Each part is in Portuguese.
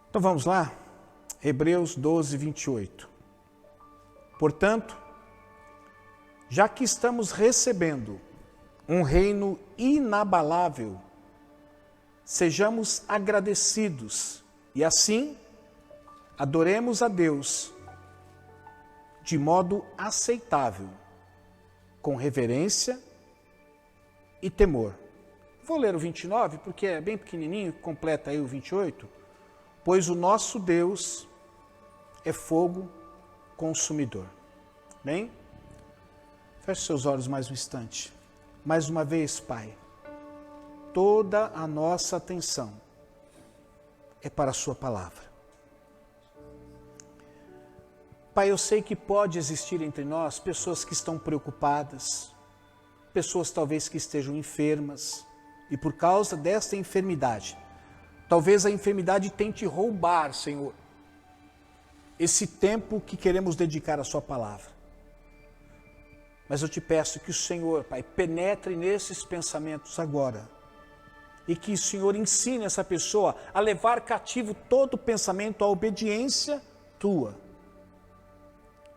Então vamos lá, Hebreus 12, 28. Portanto, já que estamos recebendo um reino inabalável, sejamos agradecidos e assim adoremos a Deus de modo aceitável, com reverência e temor. Vou ler o 29 porque é bem pequenininho, completa aí o 28. Pois o nosso Deus é fogo consumidor. Bem? Feche seus olhos mais um instante. Mais uma vez, Pai, toda a nossa atenção é para a sua palavra. Pai, eu sei que pode existir entre nós pessoas que estão preocupadas, pessoas talvez que estejam enfermas, e por causa desta enfermidade, talvez a enfermidade tente roubar, Senhor, esse tempo que queremos dedicar à sua palavra. Mas eu te peço que o Senhor, Pai, penetre nesses pensamentos agora, e que o Senhor ensine essa pessoa a levar cativo todo pensamento à obediência tua,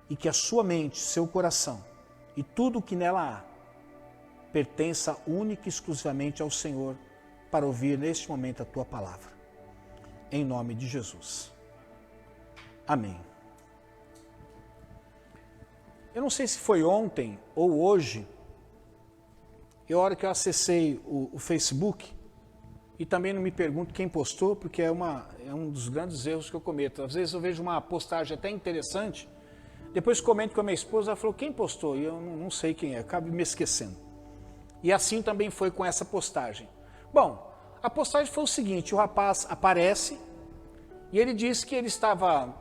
e que a sua mente, seu coração e tudo o que nela há pertença única e exclusivamente ao Senhor para ouvir neste momento a tua palavra. Em nome de Jesus. Amém. Eu não sei se foi ontem ou hoje, a hora que eu acessei o Facebook, e também não me pergunto quem postou, porque é um dos grandes erros que eu cometo. Às vezes eu vejo uma postagem até interessante, depois comento com a minha esposa, ela falou, quem postou? E eu não sei quem é, acabo me esquecendo. E assim também foi com essa postagem. Bom, a postagem foi o seguinte, o rapaz aparece e ele disse que ele estava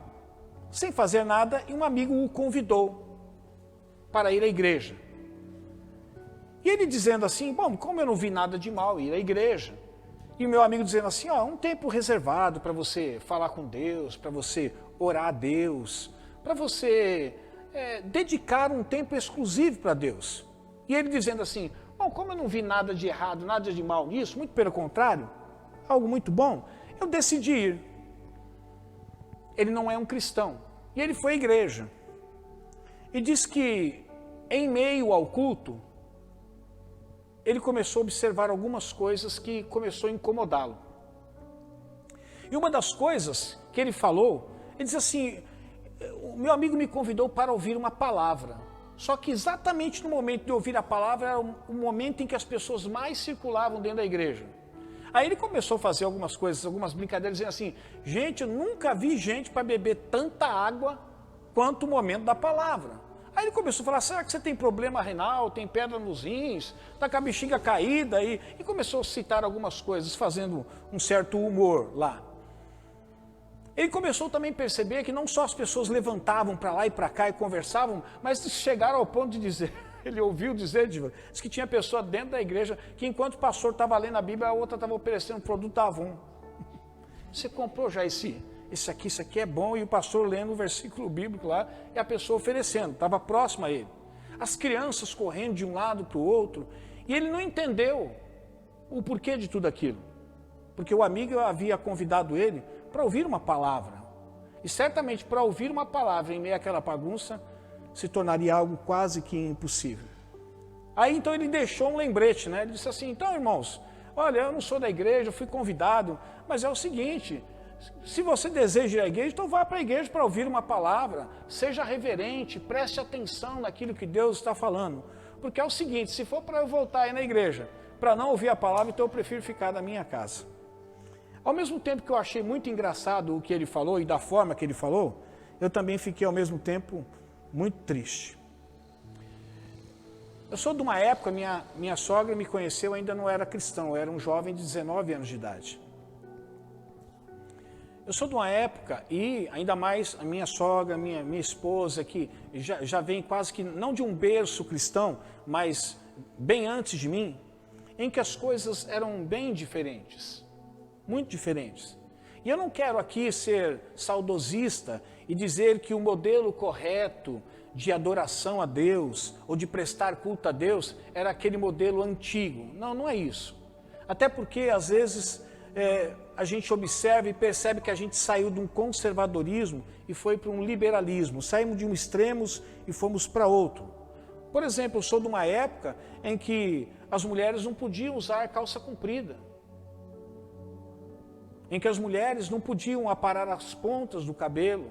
sem fazer nada e um amigo o convidou para ir à igreja. E ele dizendo assim, bom, como eu não vi nada de mal ir à igreja, e o meu amigo dizendo assim, um tempo reservado para você falar com Deus, para você orar a Deus, para você dedicar um tempo exclusivo para Deus. E ele dizendo assim, bom, como eu não vi nada de errado, nada de mal nisso, muito pelo contrário, algo muito bom, eu decidi ir. Ele não é um cristão. E ele foi à igreja. E diz que, em meio ao culto, ele começou a observar algumas coisas que começou a incomodá-lo. E uma das coisas que ele falou, ele disse assim, o meu amigo me convidou para ouvir uma palavra. Só que exatamente no momento de ouvir a palavra, era o momento em que as pessoas mais circulavam dentro da igreja. Aí ele começou a fazer algumas coisas, algumas brincadeiras, dizendo assim, gente, eu nunca vi gente para beber tanta água quanto o momento da palavra. Aí ele começou a falar, será que você tem problema renal, tem pedra nos rins, está com a bexiga caída? E começou a citar algumas coisas, fazendo um certo humor lá. Ele começou também a perceber que não só as pessoas levantavam para lá e para cá e conversavam, mas chegaram ao ponto de dizer, ele ouviu dizer, diz que tinha pessoa dentro da igreja que enquanto o pastor estava lendo a Bíblia, a outra estava oferecendo produto Avon. Você comprou já isso aqui é bom, e o pastor lendo o versículo bíblico lá, e a pessoa oferecendo, estava próximo a ele. As crianças correndo de um lado para o outro, e ele não entendeu o porquê de tudo aquilo. Porque o amigo havia convidado ele para ouvir uma palavra. E certamente para ouvir uma palavra em meio àquela bagunça, se tornaria algo quase que impossível. Aí então ele deixou um lembrete, né? Ele disse assim, então irmãos, olha, eu não sou da igreja, eu fui convidado, mas é o seguinte, se você deseja ir à igreja, então vá para a igreja para ouvir uma palavra, seja reverente, preste atenção naquilo que Deus está falando. Porque é o seguinte, se for para eu voltar aí na igreja, para não ouvir a palavra, então eu prefiro ficar na minha casa. Ao mesmo tempo que eu achei muito engraçado o que ele falou e da forma que ele falou, eu também fiquei ao mesmo tempo muito triste. Eu sou de uma época, minha sogra me conheceu, ainda não era cristão, eu era um jovem de 19 anos de idade. Eu sou de uma época, e ainda mais a minha sogra, minha esposa, que já vem quase que, não de um berço cristão, mas bem antes de mim, em que as coisas eram bem diferentes. Muito diferentes. E eu não quero aqui ser saudosista e dizer que o modelo correto de adoração a Deus ou de prestar culto a Deus era aquele modelo antigo. Não, não é isso. Até porque às vezes a gente observa e percebe que a gente saiu de um conservadorismo e foi para um liberalismo. Saímos de um extremo e fomos para outro. Por exemplo, eu sou de uma época em que as mulheres não podiam usar calça comprida. Em que as mulheres não podiam aparar as pontas do cabelo.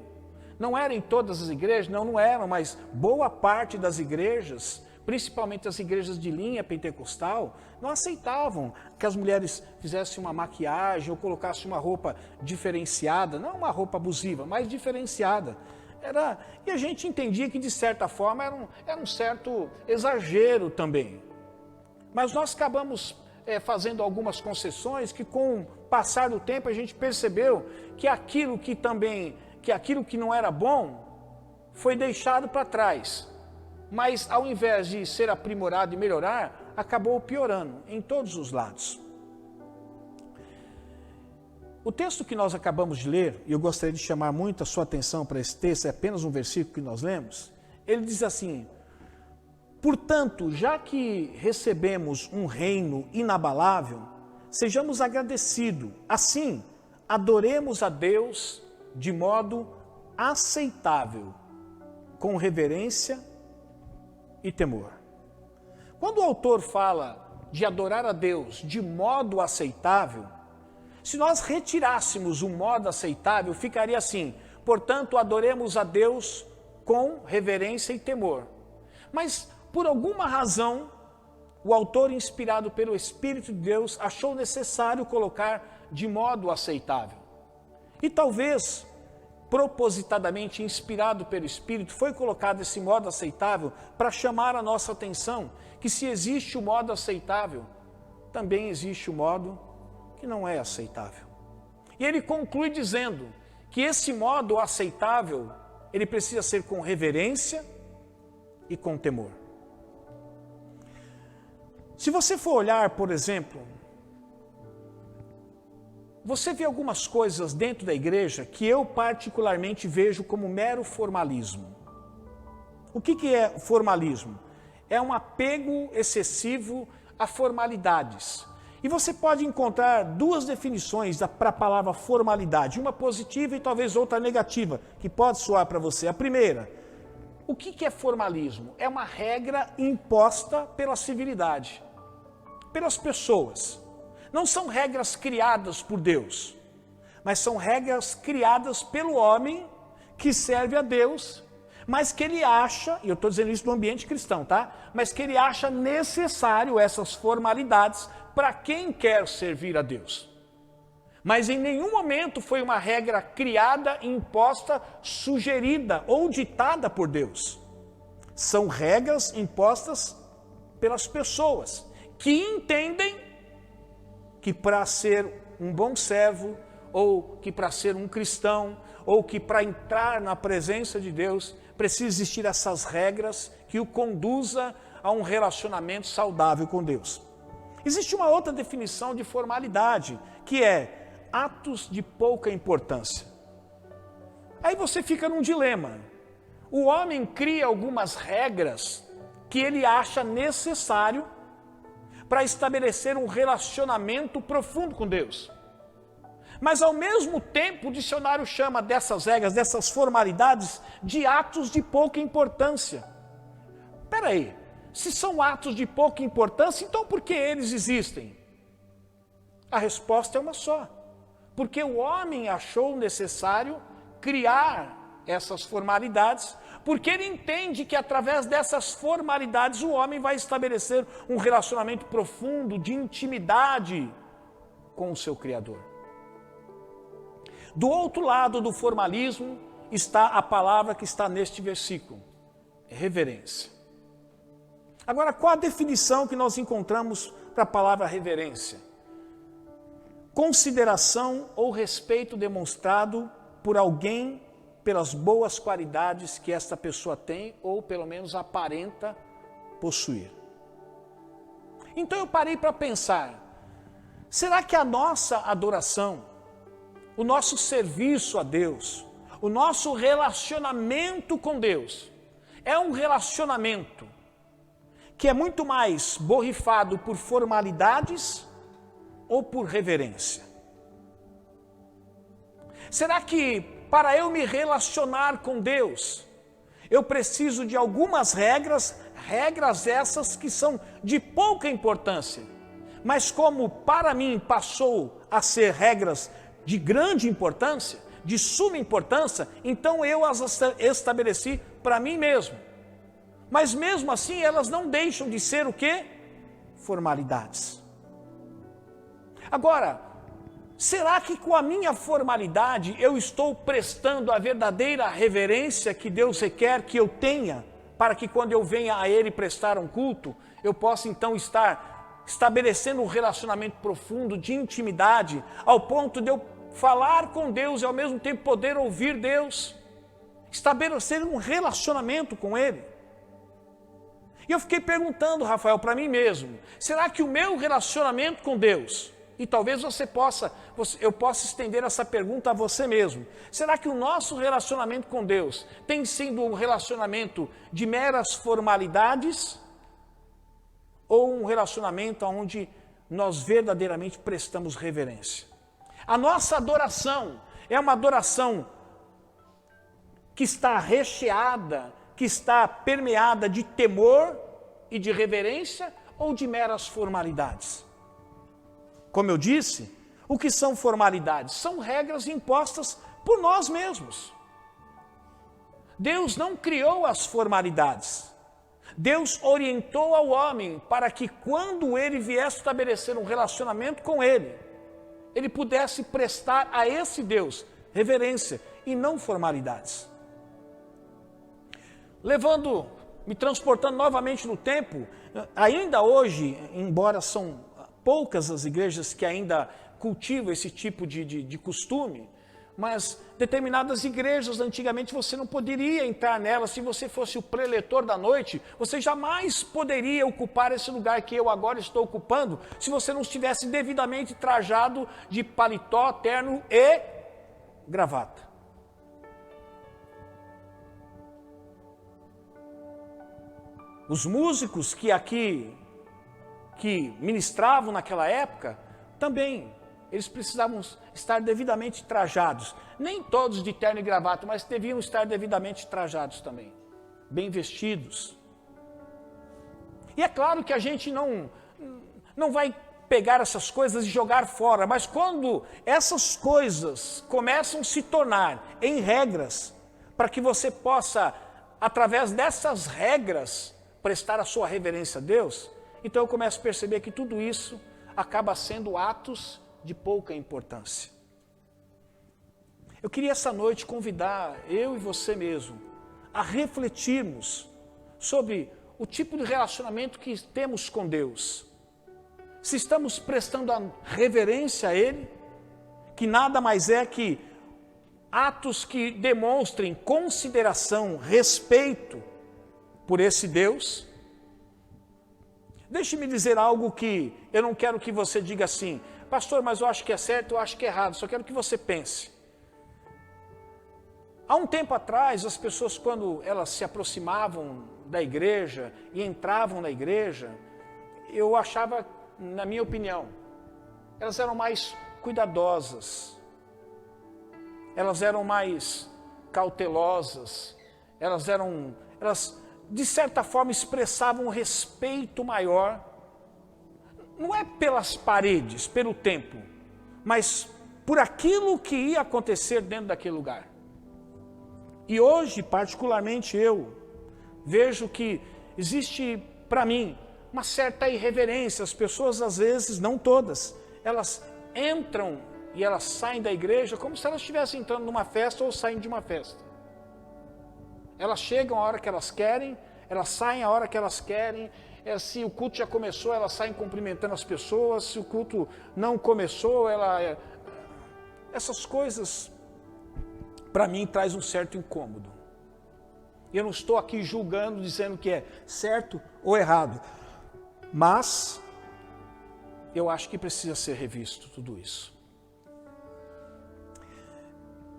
Não era em todas as igrejas, não eram, mas boa parte das igrejas, principalmente as igrejas de linha pentecostal, não aceitavam que as mulheres fizessem uma maquiagem ou colocassem uma roupa diferenciada, não uma roupa abusiva, mas diferenciada. E a gente entendia que, de certa forma, era um certo exagero também. Mas nós acabamos fazendo algumas concessões que, com o passar do tempo, a gente percebeu que aquilo que não era bom foi deixado para trás. Mas, ao invés de ser aprimorado e melhorar, acabou piorando em todos os lados. O texto que nós acabamos de ler, e eu gostaria de chamar muito a sua atenção para esse texto, é apenas um versículo que nós lemos, ele diz assim: portanto, já que recebemos um reino inabalável, sejamos agradecidos. Assim, adoremos a Deus de modo aceitável, com reverência e temor. Quando o autor fala de adorar a Deus de modo aceitável, se nós retirássemos o modo aceitável, ficaria assim: portanto, adoremos a Deus com reverência e temor. Mas, por alguma razão, o autor, inspirado pelo Espírito de Deus, achou necessário colocar de modo aceitável. E talvez, propositadamente inspirado pelo Espírito, foi colocado esse modo aceitável para chamar a nossa atenção que, se existe o modo aceitável, também existe o modo que não é aceitável. E ele conclui dizendo que esse modo aceitável, ele precisa ser com reverência e com temor. Se você for olhar, por exemplo, você vê algumas coisas dentro da igreja que eu particularmente vejo como mero formalismo. O que é formalismo? É um apego excessivo a formalidades. E você pode encontrar duas definições para a palavra formalidade, uma positiva e talvez outra negativa, que pode soar para você. A primeira, o que é formalismo? É uma regra imposta pela civilidade, pelas pessoas. Não são regras criadas por Deus, mas são regras criadas pelo homem que serve a Deus, mas que ele acha, e eu estou dizendo isso no ambiente cristão, tá? Mas que ele acha necessário essas formalidades para quem quer servir a Deus. Mas em nenhum momento foi uma regra criada, imposta, sugerida ou ditada por Deus. São regras impostas pelas pessoas que entendem que para ser um bom servo, ou que para ser um cristão, ou que para entrar na presença de Deus, precisa existir essas regras que o conduza a um relacionamento saudável com Deus. Existe uma outra definição de formalidade, que é atos de pouca importância. Aí você fica num dilema. O homem cria algumas regras que ele acha necessário para estabelecer um relacionamento profundo com Deus. Mas, ao mesmo tempo, o dicionário chama dessas regras, dessas formalidades, de atos de pouca importância. Espera aí, se são atos de pouca importância, então por que eles existem? A resposta é uma só. Porque o homem achou necessário criar essas formalidades, porque ele entende que através dessas formalidades o homem vai estabelecer um relacionamento profundo de intimidade com o seu Criador. Do outro lado do formalismo está a palavra que está neste versículo, reverência. Agora, qual a definição que nós encontramos para a palavra reverência? Consideração ou respeito demonstrado por alguém pelas boas qualidades que esta pessoa tem, ou pelo menos aparenta possuir. Então eu parei para pensar, será que a nossa adoração, o nosso serviço a Deus, o nosso relacionamento com Deus, é um relacionamento que é muito mais borrifado por formalidades ou por reverência? Será que para eu me relacionar com Deus, eu preciso de algumas regras, regras essas que são de pouca importância, mas como para mim passou a ser regras de grande importância, de suma importância, então eu as estabeleci para mim mesmo. Mas mesmo assim elas não deixam de ser o quê? Formalidades. Agora, será que com a minha formalidade eu estou prestando a verdadeira reverência que Deus requer que eu tenha, para que quando eu venha a Ele prestar um culto, eu possa então estar estabelecendo um relacionamento profundo de intimidade, ao ponto de eu falar com Deus e ao mesmo tempo poder ouvir Deus, estabelecer um relacionamento com Ele? E eu fiquei perguntando, Rafael, para mim mesmo, será que o meu relacionamento com Deus, e talvez eu possa estender essa pergunta a você mesmo, será que o nosso relacionamento com Deus tem sido um relacionamento de meras formalidades, ou um relacionamento onde nós verdadeiramente prestamos reverência? A nossa adoração é uma adoração que está recheada, que está permeada de temor e de reverência, ou de meras formalidades? Como eu disse, o que são formalidades? São regras impostas por nós mesmos. Deus não criou as formalidades. Deus orientou ao homem para que quando ele viesse estabelecer um relacionamento com ele pudesse prestar a esse Deus reverência e não formalidades. Me transportando novamente no tempo, ainda hoje, embora são poucas as igrejas que ainda cultivam esse tipo de costume, mas determinadas igrejas, antigamente você não poderia entrar nelas. Se você fosse o preletor da noite, você jamais poderia ocupar esse lugar que eu agora estou ocupando, se você não estivesse devidamente trajado de paletó, terno e gravata. Os músicos que ministravam naquela época, também, eles precisavam estar devidamente trajados. Nem todos de terno e gravata, mas deviam estar devidamente trajados também, bem vestidos. E é claro que a gente não vai pegar essas coisas e jogar fora, mas quando essas coisas começam a se tornar em regras, para que você possa, através dessas regras, prestar a sua reverência a Deus, então eu começo a perceber que tudo isso acaba sendo atos de pouca importância. Eu queria essa noite convidar eu e você mesmo a refletirmos sobre o tipo de relacionamento que temos com Deus. Se estamos prestando a reverência a Ele, que nada mais é que atos que demonstrem consideração, respeito por esse Deus. Deixe-me dizer algo que eu não quero que você diga assim, pastor, mas eu acho que é certo, eu acho que é errado, só quero que você pense. Há um tempo atrás, as pessoas, quando elas se aproximavam da igreja e entravam na igreja, eu achava, na minha opinião, elas eram mais cuidadosas, elas eram mais cautelosas, elas de certa forma expressavam um respeito maior, não é pelas paredes, pelo templo, mas por aquilo que ia acontecer dentro daquele lugar. E hoje, particularmente eu, vejo que existe para mim uma certa irreverência. As pessoas às vezes, não todas, elas entram e elas saem da igreja como se elas estivessem entrando numa festa ou saindo de uma festa. Elas chegam a hora que elas querem, elas saem a hora que elas querem. Se o culto já começou, elas saem cumprimentando as pessoas. Se o culto não começou, essas coisas, para mim, traz um certo incômodo. Eu não estou aqui julgando, dizendo que é certo ou errado, mas eu acho que precisa ser revisto tudo isso.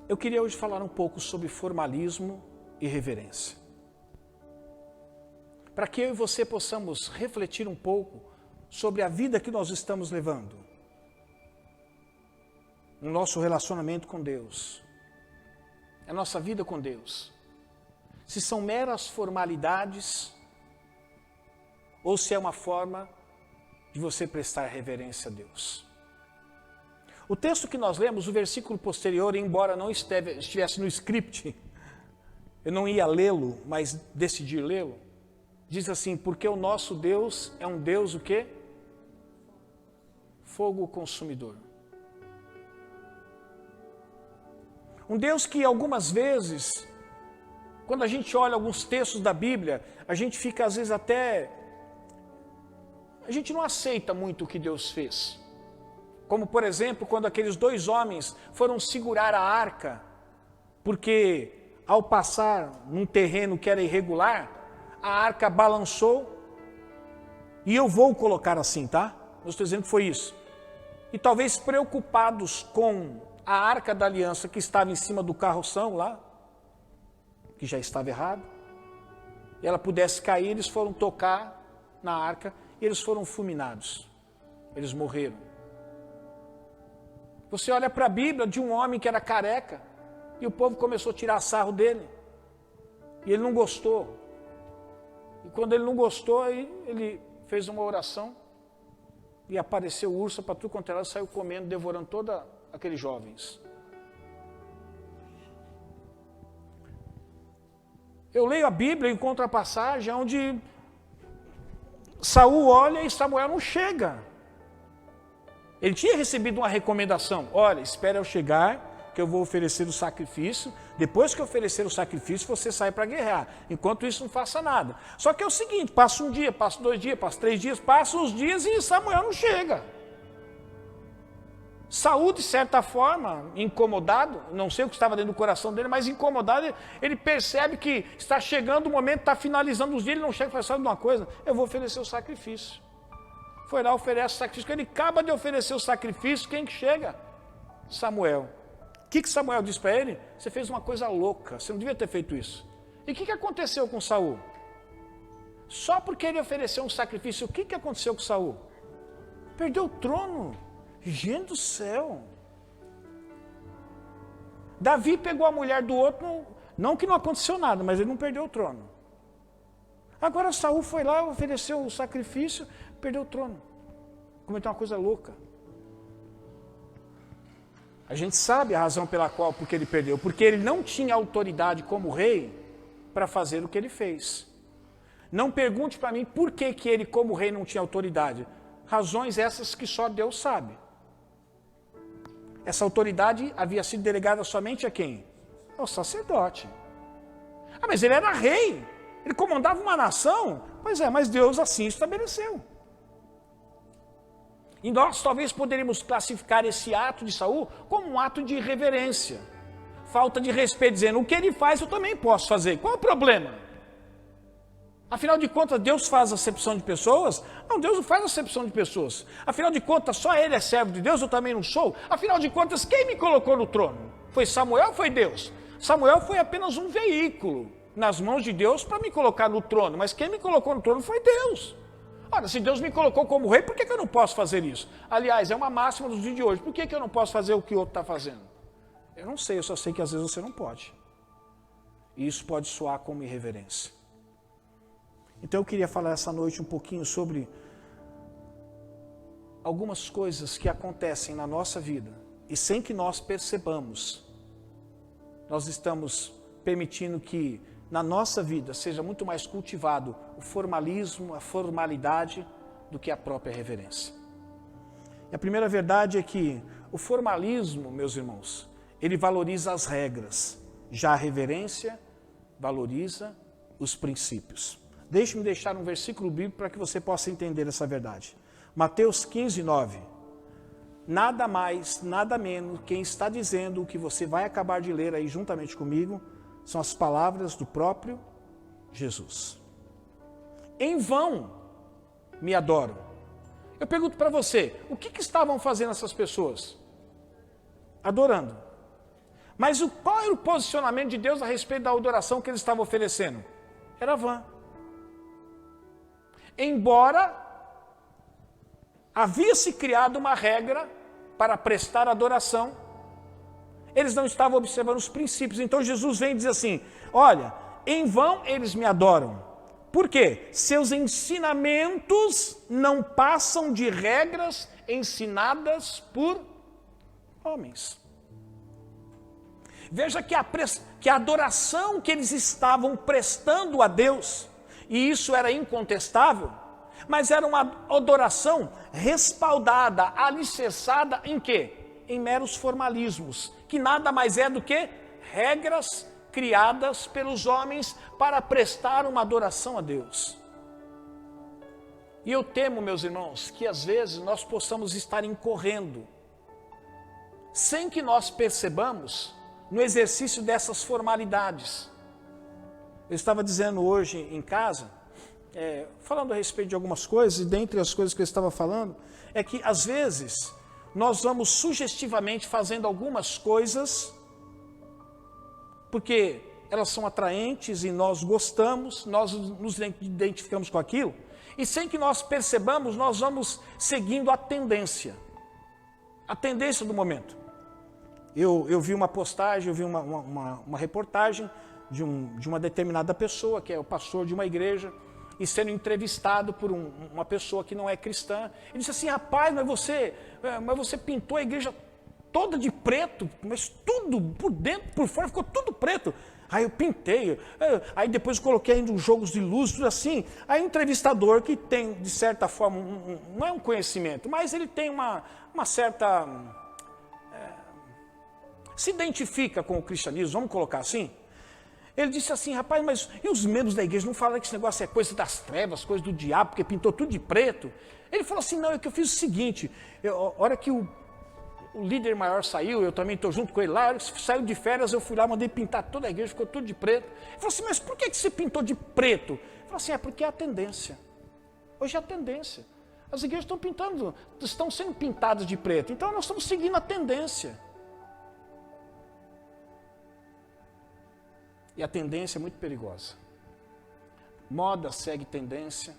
Eu queria hoje falar um pouco sobre formalismo e reverência, para que eu e você possamos refletir um pouco sobre a vida que nós estamos levando. no nosso relacionamento com Deus, a nossa vida com Deus, se são meras formalidades ou se é uma forma de você prestar reverência a Deus. O texto que nós lemos, o versículo posterior, embora não estivesse no script, eu não ia lê-lo, mas decidi lê-lo, diz assim: porque o nosso Deus é um Deus o quê? Fogo consumidor. Um Deus que algumas vezes, quando a gente olha alguns textos da Bíblia, a gente fica às vezes até... A gente não aceita muito o que Deus fez. Como, por exemplo, quando aqueles 2 homens foram segurar a arca, porque ao passar num terreno que era irregular, a arca balançou, e eu vou colocar assim, tá? Eu estou dizendo que foi isso. E talvez preocupados com a arca da aliança que estava em cima do carroção lá, que já estava errado, e ela pudesse cair, eles foram tocar na arca e eles foram fulminados. Eles morreram. Você olha para a Bíblia de um homem que era careca e o povo começou a tirar sarro dele. E ele não gostou. E quando ele não gostou, ele fez uma oração e apareceu urso para tudo quanto ela saiu comendo, devorando todos aqueles jovens. Eu leio a Bíblia e encontro a passagem onde Saul olha e Samuel não chega. Ele tinha recebido uma recomendação: olha, espera eu chegar, que eu vou oferecer o sacrifício. Depois que eu oferecer o sacrifício, você sai para guerrear. Enquanto isso, não faça nada. Só que é o seguinte: passa um dia, passa 2 dias, passa 3 dias, passa os dias e Samuel não chega. Saul, de certa forma, incomodado, não sei o que estava dentro do coração dele, mas incomodado, ele percebe que está chegando o momento, está finalizando os dias, ele não chega e fala: sabe de uma coisa? Eu vou oferecer o sacrifício. Foi lá, oferece o sacrifício. Quando ele acaba de oferecer o sacrifício, quem que chega? Samuel. O que Samuel diz para ele? Você fez uma coisa louca, você não devia ter feito isso. E o que aconteceu com Saul? Só porque ele ofereceu um sacrifício, o que aconteceu com Saul? Perdeu o trono. Gente do céu. Davi pegou a mulher do outro, não que não aconteceu nada, mas ele não perdeu o trono. Agora Saul foi lá, ofereceu o sacrifício, perdeu o trono. Cometeu uma coisa louca. A gente sabe a razão pela qual, porque ele perdeu. Porque ele não tinha autoridade como rei para fazer o que ele fez. Não pergunte para mim por que ele como rei não tinha autoridade. Razões essas que só Deus sabe. Essa autoridade havia sido delegada somente a quem? Ao sacerdote. Ah, mas ele era rei. Ele comandava uma nação. Pois é, mas Deus assim estabeleceu. E nós talvez poderíamos classificar esse ato de Saul como um ato de irreverência. Falta de respeito, dizendo: o que ele faz eu também posso fazer. Qual é o problema? Afinal de contas, Deus faz acepção de pessoas? Não, Deus não faz acepção de pessoas. Afinal de contas, só ele é servo de Deus, eu também não sou. Afinal de contas, quem me colocou no trono? Foi Samuel ou foi Deus? Samuel foi apenas um veículo nas mãos de Deus para me colocar no trono, mas quem me colocou no trono foi Deus. Ora, se Deus me colocou como rei, por que eu não posso fazer isso? Aliás, é uma máxima dos dias de hoje. Por que eu não posso fazer o que o outro está fazendo? Eu não sei, eu só sei que às vezes você não pode. E isso pode soar como irreverência. Então eu queria falar essa noite um pouquinho sobre algumas coisas que acontecem na nossa vida e sem que nós percebamos, nós estamos permitindo que na nossa vida seja muito mais cultivado o formalismo, a formalidade, do que a própria reverência. E a primeira verdade é que o formalismo, meus irmãos, ele valoriza as regras, já a reverência valoriza os princípios. Deixe-me deixar um versículo bíblico para que você possa entender essa verdade. Mateus 15, 9. Nada mais, nada menos, quem está dizendo o que você vai acabar de ler aí juntamente comigo, são as palavras do próprio Jesus. Em vão me adoram. Eu pergunto para você, o que estavam fazendo essas pessoas? Adorando. Mas qual era o posicionamento de Deus a respeito da adoração que eles estavam oferecendo? Era vã. Embora havia se criado uma regra para prestar adoração Eles não estavam observando os princípios. Então Jesus vem e diz assim, olha, em vão eles me adoram. Por quê? Seus ensinamentos não passam de regras ensinadas por homens. Veja que a adoração que eles estavam prestando a Deus, e isso era incontestável, mas era uma adoração respaldada, alicerçada em quê? Em meros formalismos, que nada mais é do que regras criadas pelos homens para prestar uma adoração a Deus. E eu temo, meus irmãos, que às vezes nós possamos estar incorrendo, sem que nós percebamos, no exercício dessas formalidades. Eu estava dizendo hoje em casa, falando a respeito de algumas coisas, e dentre as coisas que eu estava falando, é que às vezes nós vamos sugestivamente fazendo algumas coisas, porque elas são atraentes e nós gostamos, nós nos identificamos com aquilo, e sem que nós percebamos, nós vamos seguindo a tendência do momento. Eu vi uma postagem, eu vi uma reportagem de uma determinada pessoa, que é o pastor de uma igreja, e sendo entrevistado por uma pessoa que não é cristã. Ele disse assim, rapaz, mas você pintou a igreja toda de preto, mas tudo, por dentro, por fora, ficou tudo preto. Aí eu pintei, aí depois coloquei ainda uns jogos de luz, tudo assim. Aí o entrevistador, que tem, de certa forma, não é um conhecimento, mas ele tem uma certa... se identifica com o cristianismo, vamos colocar assim. Ele disse assim, rapaz, mas e os membros da igreja não falam que esse negócio é coisa das trevas, coisa do diabo, porque pintou tudo de preto? Ele falou assim, não, é que eu fiz o seguinte, a hora que o líder maior saiu, eu também estou junto com ele lá, a hora que saiu de férias, eu fui lá, mandei pintar toda a igreja, ficou tudo de preto. Ele falou assim, mas por que você pintou de preto? Ele falou assim, porque é a tendência. Hoje é a tendência. As igrejas estão sendo pintadas de preto, então nós estamos seguindo a tendência. E a tendência é muito perigosa. Moda segue tendência,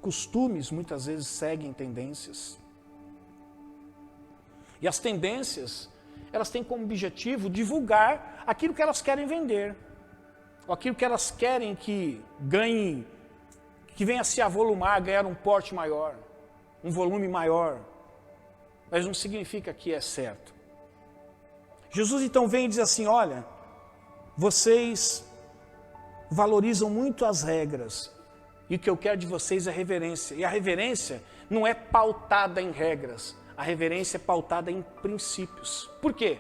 costumes muitas vezes seguem tendências. E as tendências, elas têm como objetivo divulgar aquilo que elas querem vender, ou aquilo que elas querem que ganhe, que venha a se avolumar, ganhar um porte maior, um volume maior. Mas não significa que é certo. Jesus então vem e diz assim, olha, vocês valorizam muito as regras, e o que eu quero de vocês é reverência. E a reverência não é pautada em regras, a reverência é pautada em princípios. Por quê?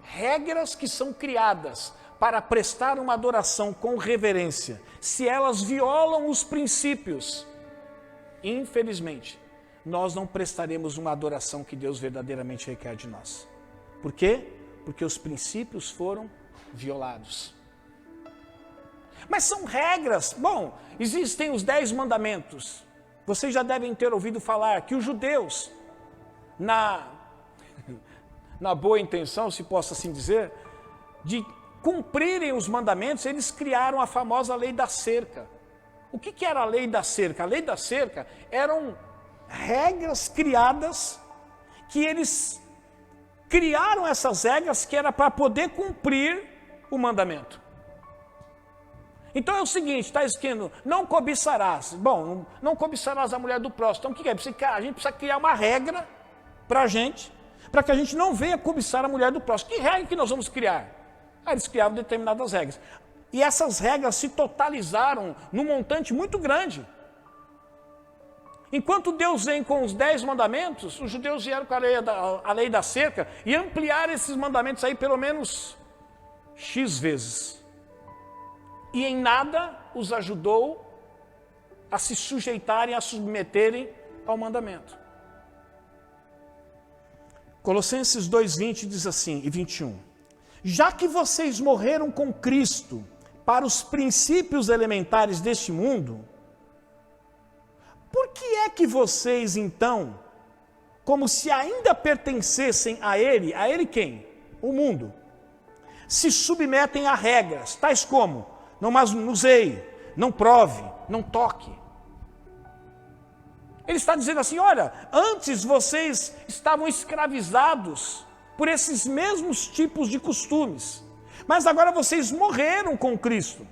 Regras que são criadas para prestar uma adoração com reverência, se elas violam os princípios, infelizmente, nós não prestaremos uma adoração que Deus verdadeiramente requer de nós. Por quê? Porque os princípios foram violados. Mas são regras. Bom, existem os 10 mandamentos. Vocês já devem ter ouvido falar que os judeus, na boa intenção, se posso assim dizer, de cumprirem os mandamentos, eles criaram a famosa lei da cerca. O que era a lei da cerca? A lei da cerca eram regras criadas, que eles criaram essas regras que era para poder cumprir o mandamento. Então é o seguinte, está escrito, não cobiçarás. Bom, não cobiçarás a mulher do próximo. Então o que é? A gente precisa criar uma regra para a gente, para que a gente não venha cobiçar a mulher do próximo. Que regra que nós vamos criar? Eles criaram determinadas regras. E essas regras se totalizaram num montante muito grande. Enquanto Deus vem com os 10 mandamentos, os judeus vieram com a lei da cerca e ampliaram esses mandamentos aí pelo menos X vezes. E em nada os ajudou a se sujeitarem, a submeterem ao mandamento. Colossenses 2:20 diz assim, e 21. Já que vocês morreram com Cristo para os princípios elementares deste mundo, por que é que vocês então, como se ainda pertencessem a ele quem? O mundo, se submetem a regras, tais como, não manuseie, não prove, não toque. Ele está dizendo assim, olha, antes vocês estavam escravizados por esses mesmos tipos de costumes. Mas agora vocês morreram com Cristo.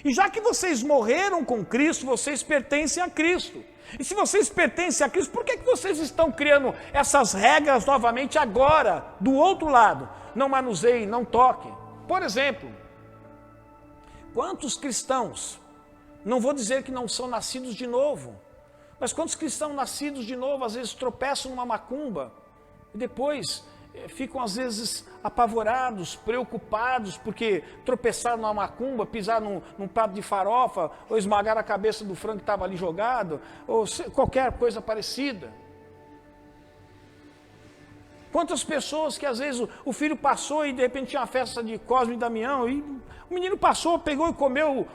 E já que vocês morreram com Cristo, vocês pertencem a Cristo. E se vocês pertencem a Cristo, por que vocês estão criando essas regras novamente agora, do outro lado? Não manuseie, não toque. Por exemplo, quantos cristãos, não vou dizer que não são nascidos de novo, mas quantos cristãos nascidos de novo, às vezes tropeçam numa macumba, e depois ficam às vezes apavorados, preocupados, porque tropeçaram numa macumba, pisaram num prato de farofa, ou esmagaram a cabeça do frango que estava ali jogado, ou qualquer coisa parecida. Quantas pessoas que às vezes o filho passou e de repente tinha uma festa de Cosme e Damião, e o menino passou, pegou e comeu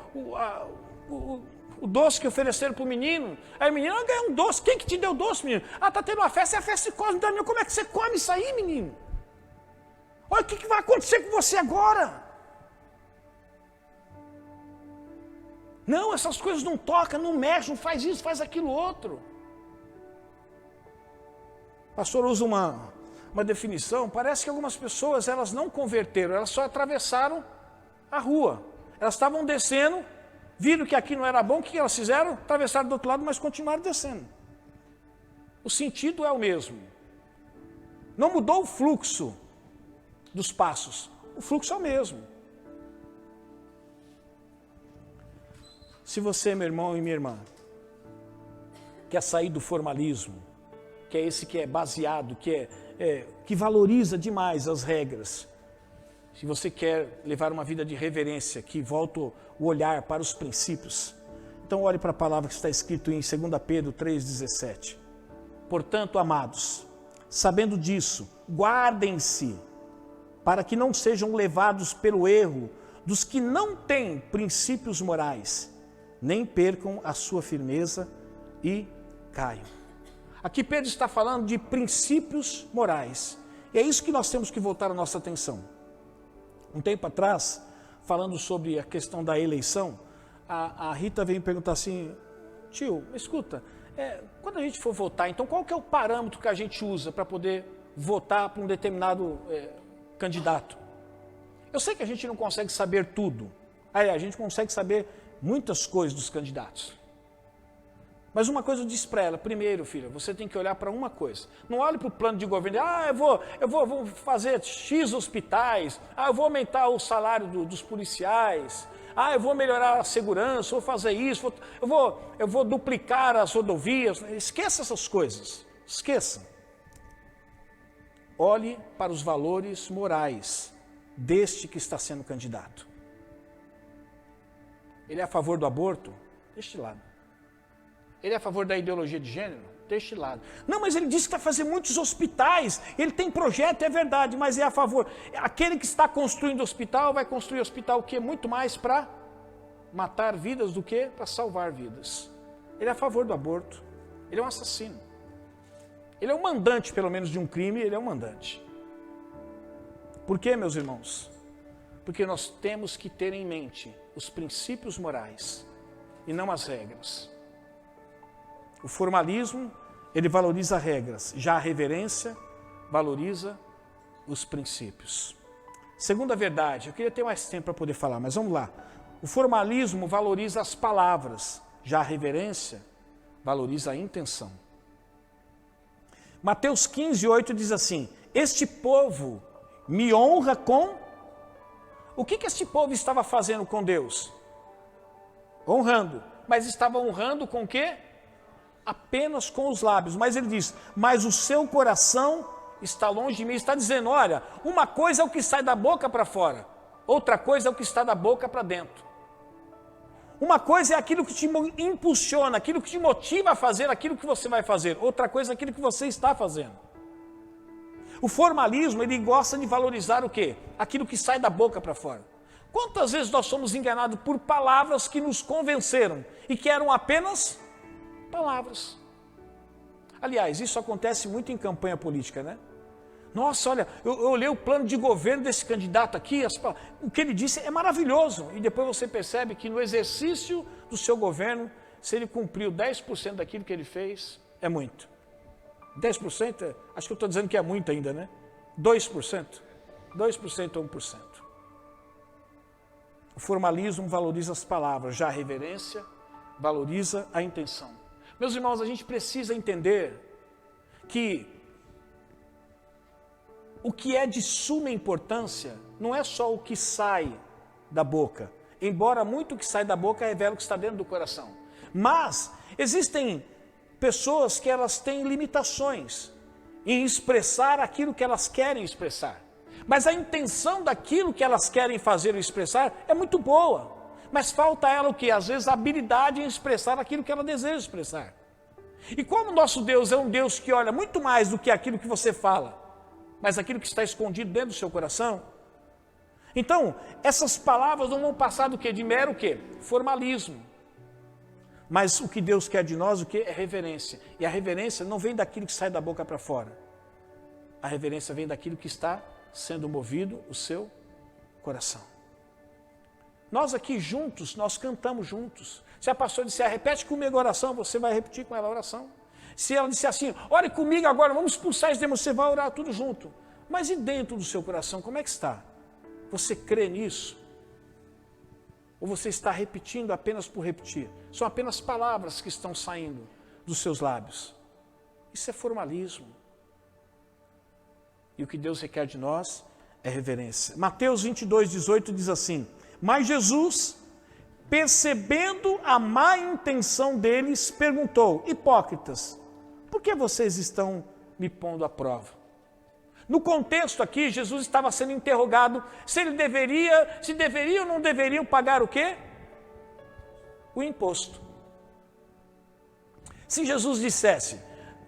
o doce que ofereceram para o menino. Aí o menino ganhou um doce. Quem que te deu doce, menino? Ah, está tendo uma festa, é a festa de Cosme e Damião. Como é que você come isso aí, menino? Olha o que vai acontecer com você agora. Não, essas coisas não tocam, não mexe, não faz isso, faz aquilo outro. O pastor usa uma definição, parece que algumas pessoas, elas não converteram, elas só atravessaram a rua. Elas estavam descendo, viram que aqui não era bom, o que elas fizeram? Atravessaram do outro lado, mas continuaram descendo. O sentido é o mesmo. Não mudou o fluxo dos passos, o fluxo é o mesmo. Se você, meu irmão e minha irmã, quer sair do formalismo, que é esse que é baseado, que valoriza demais as regras, se você quer levar uma vida de reverência, que volta o olhar para os princípios, então olhe para a palavra que está escrito em 2 Pedro 3,17. Portanto, amados, sabendo disso, guardem-se, para que não sejam levados pelo erro dos que não têm princípios morais, nem percam a sua firmeza e caiam. Aqui Pedro está falando de princípios morais, e é isso que nós temos que voltar a nossa atenção. Um tempo atrás, falando sobre a questão da eleição, a Rita veio me perguntar assim: tio, escuta, quando a gente for votar, então qual que é o parâmetro que a gente usa para poder votar para um determinado candidato? Eu sei que a gente não consegue saber tudo, a gente consegue saber muitas coisas dos candidatos. Mas uma coisa eu disse para ela: primeiro, filha, você tem que olhar para uma coisa. Não olhe para o plano de governo, eu vou fazer X hospitais, eu vou aumentar o salário dos policiais, eu vou melhorar a segurança, vou fazer isso, eu vou duplicar as rodovias. Esqueça essas coisas, esqueça. Olhe para os valores morais deste que está sendo candidato. Ele é a favor do aborto? Deixe de lado. Ele é a favor da ideologia de gênero? Deixe de lado. Não, mas ele disse que vai fazer muitos hospitais, ele tem projeto, é verdade, mas é a favor. Aquele que está construindo hospital, vai construir hospital o quê? Muito mais para matar vidas do que para salvar vidas. Ele é a favor do aborto, ele é um assassino. Ele é um mandante, pelo menos, de um crime, ele é um mandante. Por quê, meus irmãos? Porque nós temos que ter em mente os princípios morais e não as regras. O formalismo, ele valoriza regras, já a reverência valoriza os princípios. Segunda verdade, eu queria ter mais tempo para poder falar, mas vamos lá. O formalismo valoriza as palavras, já a reverência valoriza a intenção. Mateus 15:8 diz assim: este povo me honra com... O que este povo estava fazendo com Deus? Honrando. Mas estava honrando com o quê? Apenas com os lábios. Mas ele diz: mas o seu coração está longe de mim. Está dizendo: olha, uma coisa é o que sai da boca para fora, outra coisa é o que está da boca para dentro. Uma coisa é aquilo que te impulsiona, aquilo que te motiva a fazer aquilo que você vai fazer. Outra coisa é aquilo que você está fazendo. O formalismo, ele gosta de valorizar o quê? Aquilo que sai da boca para fora. Quantas vezes nós somos enganados por palavras que nos convenceram e que eram apenas palavras? Aliás, isso acontece muito em campanha política, né? Nossa, olha, eu olhei o plano de governo desse candidato aqui, o que ele disse é maravilhoso. E depois você percebe que no exercício do seu governo, se ele cumpriu 10% daquilo que ele fez, é muito. 10%, acho que eu estou dizendo que é muito ainda, né? 2%? 2% ou 1%. O formalismo valoriza as palavras, já a reverência valoriza a intenção. Meus irmãos, a gente precisa entender que o que é de suma importância não é só o que sai da boca, embora muito que sai da boca revela o que está dentro do coração. Mas existem pessoas que elas têm limitações em expressar aquilo que elas querem expressar. Mas a intenção daquilo que elas querem fazer ou expressar é muito boa. Mas falta a ela o quê? Às vezes a habilidade em expressar aquilo que ela deseja expressar. E como nosso Deus é um Deus que olha muito mais do que aquilo que você fala, mas aquilo que está escondido dentro do seu coração, então essas palavras não vão passar do quê? De mero o quê? Formalismo. Mas o que Deus quer de nós, o que? É reverência. E a reverência não vem daquilo que sai da boca para fora. A reverência vem daquilo que está sendo movido o seu coração. Nós aqui juntos, nós cantamos juntos. Se a pastora disser, repete comigo a oração, você vai repetir com ela a oração. Se ela disser assim, ore comigo agora, vamos expulsar esse demônio, você vai orar tudo junto. Mas e dentro do seu coração, como é que está? Você crê nisso? Ou você está repetindo apenas por repetir? São apenas palavras que estão saindo dos seus lábios. Isso é formalismo. E o que Deus requer de nós é reverência. Mateus 22:18 diz assim, mas Jesus, percebendo a má intenção deles, perguntou, hipócritas, por que vocês estão me pondo à prova? No contexto aqui, Jesus estava sendo interrogado se deveria ou não deveriam pagar o quê? O imposto. Se Jesus dissesse,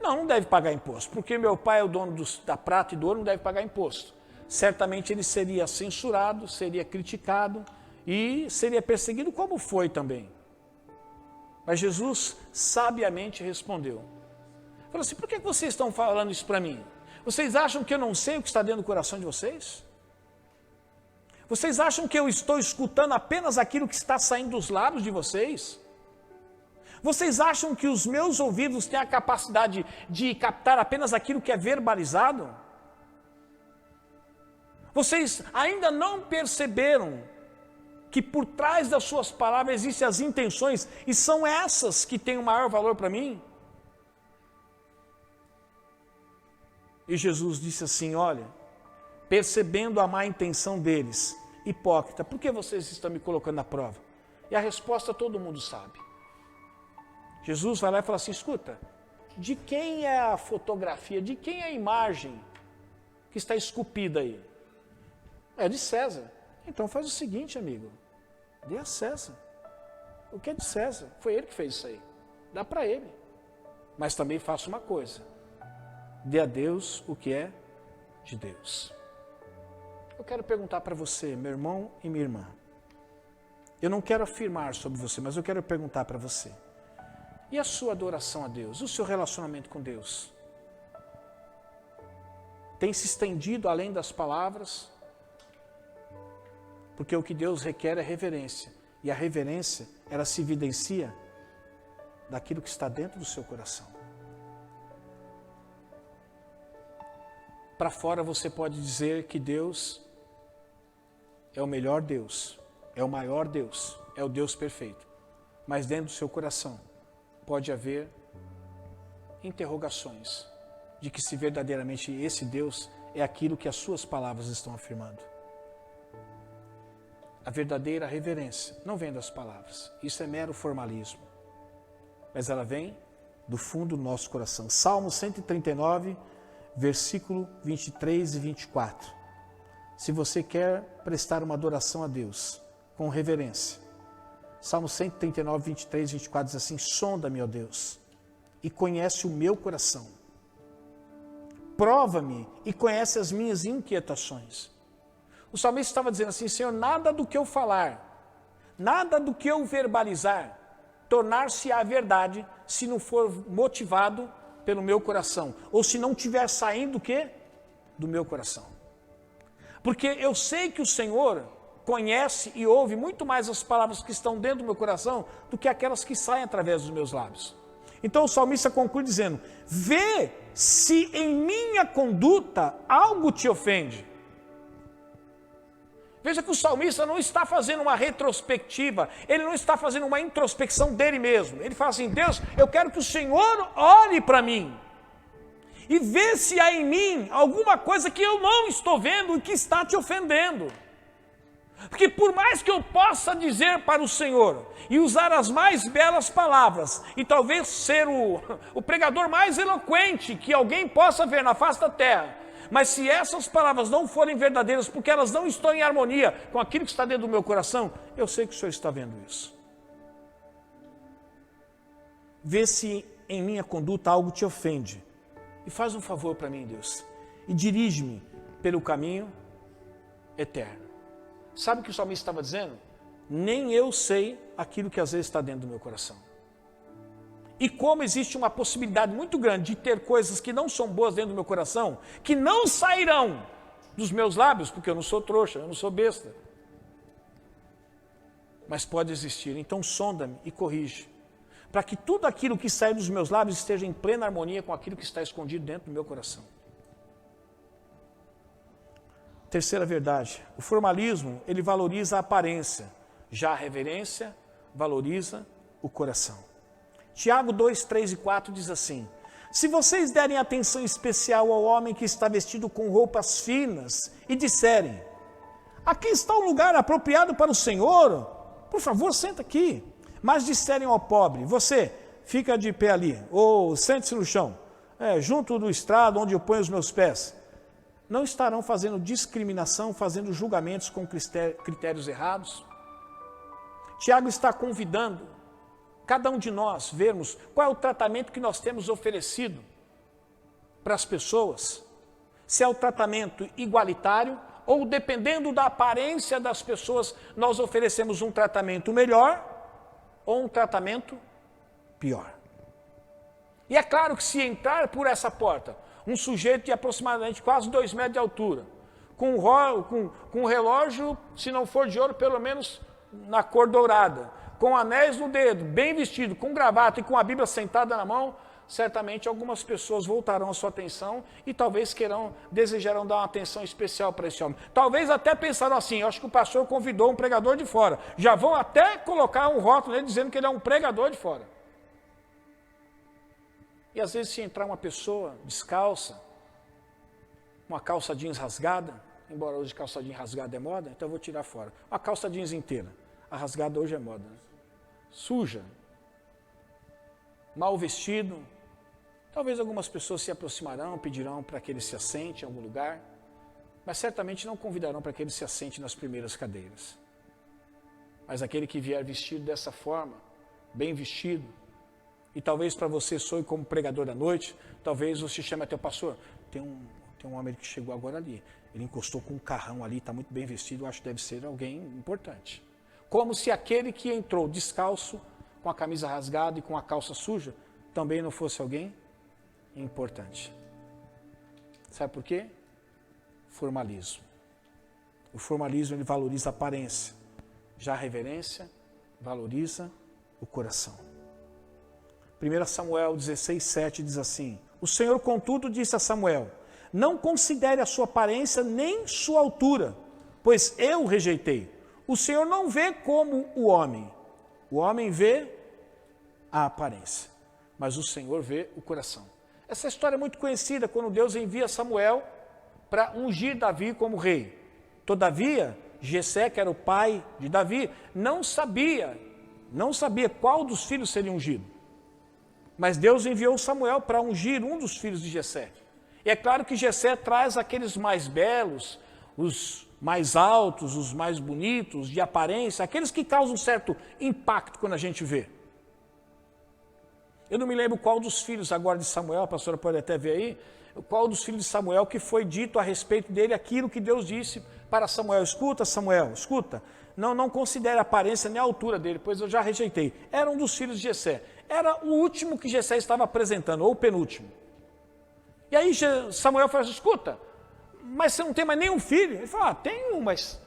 não deve pagar imposto, porque meu pai é o dono da prata e do ouro, não deve pagar imposto. Certamente ele seria censurado, seria criticado e seria perseguido, como foi também. Mas Jesus sabiamente respondeu. Falou assim, por que vocês estão falando isso para mim? Vocês acham que eu não sei o que está dentro do coração de vocês? Vocês acham que eu estou escutando apenas aquilo que está saindo dos lábios de vocês? Vocês acham que os meus ouvidos têm a capacidade de captar apenas aquilo que é verbalizado? Vocês ainda não perceberam que por trás das suas palavras existem as intenções e são essas que têm o maior valor para mim? E Jesus disse assim, olha, percebendo a má intenção deles, hipócrita, por que vocês estão me colocando à prova? E a resposta todo mundo sabe. Jesus vai lá e fala assim, escuta, de quem é a fotografia, de quem é a imagem que está esculpida aí? É de César. Então faz o seguinte, amigo, dê a César. O que é de César? Foi ele que fez isso aí. Dá para ele. Mas também faça uma coisa, dê a Deus o que é de Deus. Eu quero perguntar para você, meu irmão e minha irmã, eu não quero afirmar sobre você, mas eu quero perguntar para você, e a sua adoração a Deus, o seu relacionamento com Deus? Tem se estendido além das palavras? Porque o que Deus requer é reverência. E a reverência, ela se evidencia daquilo que está dentro do seu coração. Para fora você pode dizer que Deus é o melhor Deus, é o maior Deus, é o Deus perfeito. Mas dentro do seu coração pode haver interrogações de que se verdadeiramente esse Deus é aquilo que as suas palavras estão afirmando. A verdadeira reverência não vem das palavras, isso é mero formalismo, mas ela vem do fundo do nosso coração. Salmo 139, versículo 23 e 24. Se você quer prestar uma adoração a Deus com reverência, Salmo 139, 23 e 24 diz assim, sonda-me, ó Deus, e conhece o meu coração. Prova-me e conhece as minhas inquietações. O salmista estava dizendo assim, Senhor, nada do que eu falar, nada do que eu verbalizar, tornar-se-á verdade se não for motivado pelo meu coração, ou se não estiver saindo o quê? Do meu coração. Porque eu sei que o Senhor conhece e ouve muito mais as palavras que estão dentro do meu coração do que aquelas que saem através dos meus lábios. Então o salmista conclui dizendo: vê se em minha conduta algo te ofende. Veja que o salmista não está fazendo uma retrospectiva, ele não está fazendo uma introspecção dele mesmo. Ele fala assim: Deus, eu quero que o Senhor olhe para mim e vê se há em mim alguma coisa que eu não estou vendo e que está te ofendendo. Porque por mais que eu possa dizer para o Senhor e usar as mais belas palavras, e talvez ser o pregador mais eloquente que alguém possa ver na face da terra, mas se essas palavras não forem verdadeiras, porque elas não estão em harmonia com aquilo que está dentro do meu coração, eu sei que o Senhor está vendo isso. Vê se em minha conduta algo te ofende. E faz um favor para mim, Deus, e dirige-me pelo caminho eterno. Sabe o que o salmista estava dizendo? Nem eu sei aquilo que às vezes está dentro do meu coração. E como existe uma possibilidade muito grande de ter coisas que não são boas dentro do meu coração, que não sairão dos meus lábios, porque eu não sou trouxa, eu não sou besta. Mas pode existir, então sonda-me e corrige, para que tudo aquilo que sai dos meus lábios esteja em plena harmonia com aquilo que está escondido dentro do meu coração. Terceira verdade, o formalismo, ele valoriza a aparência, já a reverência valoriza o coração. Tiago 2, 3 e 4 diz assim: se vocês derem atenção especial ao homem que está vestido com roupas finas e disserem: aqui está um lugar apropriado para o Senhor, por favor, senta aqui. Mas disserem ao pobre: você fica de pé ali, ou sente-se no chão, junto do estrado onde eu ponho os meus pés. Não estarão fazendo discriminação, fazendo julgamentos com critérios errados? Tiago está convidando cada um de nós vermos qual é o tratamento que nós temos oferecido para as pessoas. Se é o tratamento igualitário ou, dependendo da aparência das pessoas, nós oferecemos um tratamento melhor ou um tratamento pior. E é claro que se entrar por essa porta um sujeito de aproximadamente quase 2 metros de altura, com um relógio, se não for de ouro, pelo menos na cor dourada, com anéis no dedo, bem vestido, com gravata e com a Bíblia sentada na mão, certamente algumas pessoas voltarão a sua atenção e talvez desejarão dar uma atenção especial para esse homem. Talvez até pensaram assim: acho que o pastor convidou um pregador de fora. Já vão até colocar um rótulo nele dizendo que ele é um pregador de fora. E às vezes se entrar uma pessoa descalça, uma calça jeans rasgada, embora hoje calça jeans rasgada é moda, então eu vou tirar fora. Uma calça jeans inteira, a rasgada hoje é moda, né? Suja, mal vestido, talvez algumas pessoas se aproximarão, pedirão para que ele se assente em algum lugar, mas certamente não convidarão para que ele se assente nas primeiras cadeiras. Mas aquele que vier vestido dessa forma, bem vestido, e talvez para você soe como pregador da noite, talvez você chame até o pastor: tem um homem que chegou agora ali, ele encostou com um carrão ali, está muito bem vestido, eu acho que deve ser alguém importante. Como se aquele que entrou descalço, com a camisa rasgada e com a calça suja, também não fosse alguém importante. Sabe por quê? Formalismo. O formalismo, ele valoriza a aparência, já a reverência valoriza o coração. 1 Samuel 16, 7 diz assim: o Senhor, contudo, disse a Samuel: não considere a sua aparência nem sua altura, pois eu o rejeitei. O Senhor não vê como o homem vê a aparência, mas o Senhor vê o coração. Essa história é muito conhecida, quando Deus envia Samuel para ungir Davi como rei. Todavia, Jessé, que era o pai de Davi, não sabia qual dos filhos seria ungido. Mas Deus enviou Samuel para ungir um dos filhos de Jessé. E é claro que Jessé traz aqueles mais belos, os mais altos, os mais bonitos, de aparência, aqueles que causam um certo impacto quando a gente vê. Eu não me lembro qual dos filhos agora de Samuel, a pastora pode até ver aí, qual dos filhos de Samuel que foi dito a respeito dele aquilo que Deus disse para Samuel: escuta, Samuel, escuta, não considere a aparência nem a altura dele, pois eu já rejeitei. Era um dos filhos de Jessé. Era o último que Jessé estava apresentando, ou o penúltimo. E aí Samuel falou assim: escuta, mas você não tem mais nenhum filho? Ele falou: tem um, mas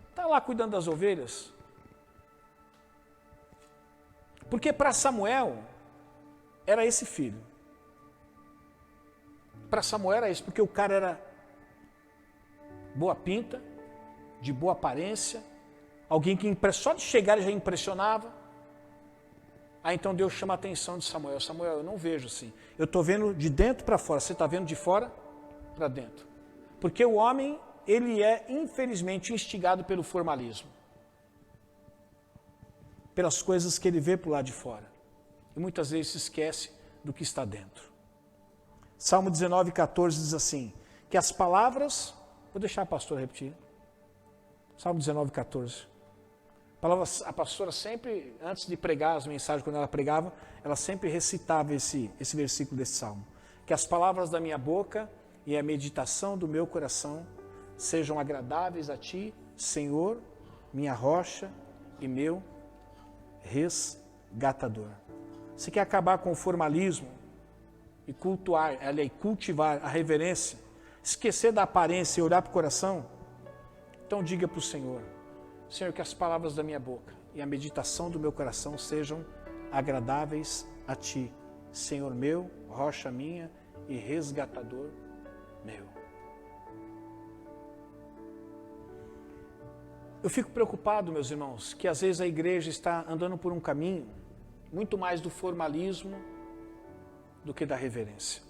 está lá cuidando das ovelhas. Porque para Samuel, era esse filho. Para Samuel era isso, porque o cara era boa pinta, de boa aparência, alguém que só de chegar já impressionava. Aí então Deus chama a atenção de Samuel. Samuel, eu não vejo assim. Eu estou vendo de dentro para fora, você está vendo de fora para dentro. Porque o homem, ele é infelizmente instigado pelo formalismo. Pelas coisas que ele vê por lá de fora. E muitas vezes se esquece do que está dentro. Salmo 19:14 diz assim, que as palavras, vou deixar a pastora repetir, Salmo 19:14, a pastora sempre, antes de pregar as mensagens, quando ela pregava, ela sempre recitava esse versículo desse salmo, que as palavras da minha boca e a meditação do meu coração sejam agradáveis a ti, Senhor, minha rocha e meu resgatador. Você quer acabar com o formalismo e cultivar a reverência, esquecer da aparência e olhar para o coração? Então diga para o Senhor, Senhor, que as palavras da minha boca e a meditação do meu coração sejam agradáveis a Ti, Senhor meu, rocha minha e resgatador meu. Eu fico preocupado, meus irmãos, que às vezes a igreja está andando por um caminho muito mais do formalismo do que da reverência.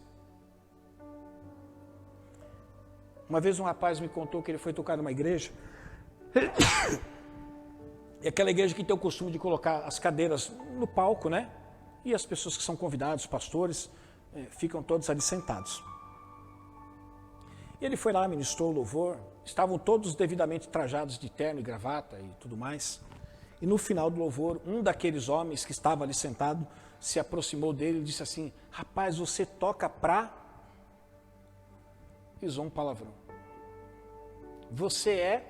Uma vez um rapaz me contou que ele foi tocar numa igreja, e aquela igreja que tem o costume de colocar as cadeiras no palco, né? E as pessoas que são convidados, os pastores, ficam todos ali sentados. E ele foi lá, ministrou o louvor, estavam todos devidamente trajados de terno e gravata e tudo mais. E no final do louvor, um daqueles homens que estava ali sentado se aproximou dele e disse assim, rapaz, você toca pra... E usou um palavrão. Você é...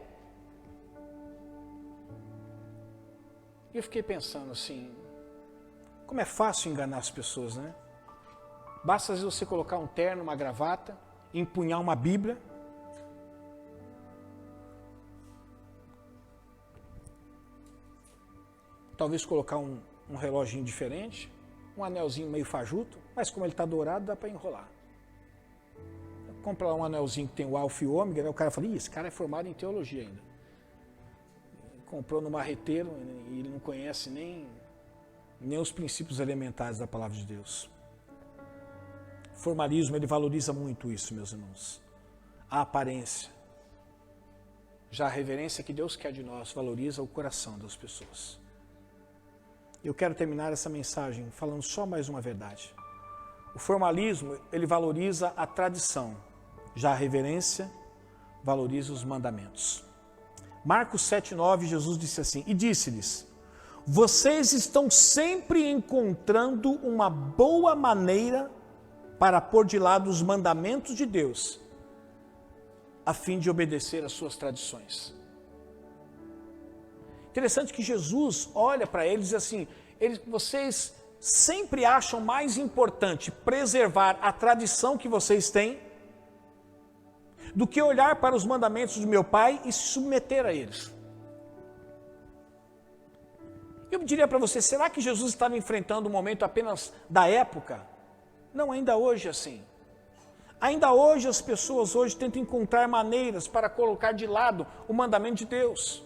E eu fiquei pensando assim, como é fácil enganar as pessoas, né? Basta às vezes você colocar um terno, uma gravata, empunhar uma Bíblia, talvez colocar um reloginho diferente, um anelzinho meio fajuto, mas como ele está dourado, dá para enrolar. Comprar um anelzinho que tem o alfa e o ômega, né? O cara fala, esse cara é formado em teologia ainda. Comprou no marreteiro e ele não conhece nem os princípios elementares da palavra de Deus. O formalismo, ele valoriza muito isso, meus irmãos. A aparência. Já a reverência que Deus quer de nós valoriza o coração das pessoas. Eu quero terminar essa mensagem falando só mais uma verdade. O formalismo, ele valoriza a tradição. Já a reverência valoriza os mandamentos. Marcos 7,9, Jesus disse assim, e disse-lhes, vocês estão sempre encontrando uma boa maneira para pôr de lado os mandamentos de Deus, a fim de obedecer às suas tradições. Interessante que Jesus olha para eles e diz assim, vocês sempre acham mais importante preservar a tradição que vocês têm do que olhar para os mandamentos do meu Pai e se submeter a eles. Eu diria para você, será que Jesus estava enfrentando um momento apenas da época? Não, ainda hoje é assim. Ainda hoje as pessoas hoje tentam encontrar maneiras para colocar de lado o mandamento de Deus.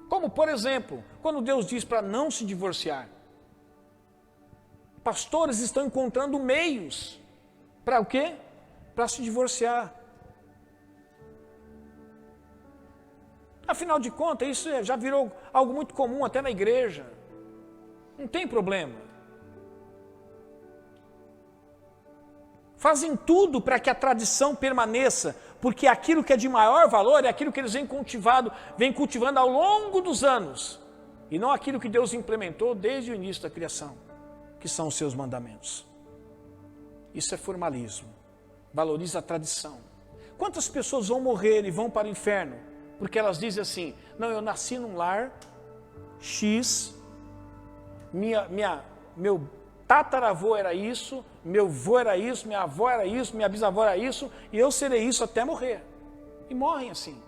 Como, por exemplo, quando Deus diz para não se divorciar. Pastores estão encontrando meios para o quê? Para se divorciar. Afinal de contas, isso já virou algo muito comum até na igreja. Não tem problema. Fazem tudo para que a tradição permaneça, porque aquilo que é de maior valor é aquilo que eles vêm cultivando ao longo dos anos, e não aquilo que Deus implementou desde o início da criação, que são os seus mandamentos. Isso é formalismo, valoriza a tradição. Quantas pessoas vão morrer e vão para o inferno? Porque elas dizem assim, não, eu nasci num lar X, meu tataravô era isso, meu avô era isso, minha avó era isso, minha bisavó era isso, e eu serei isso até morrer. E morrem assim.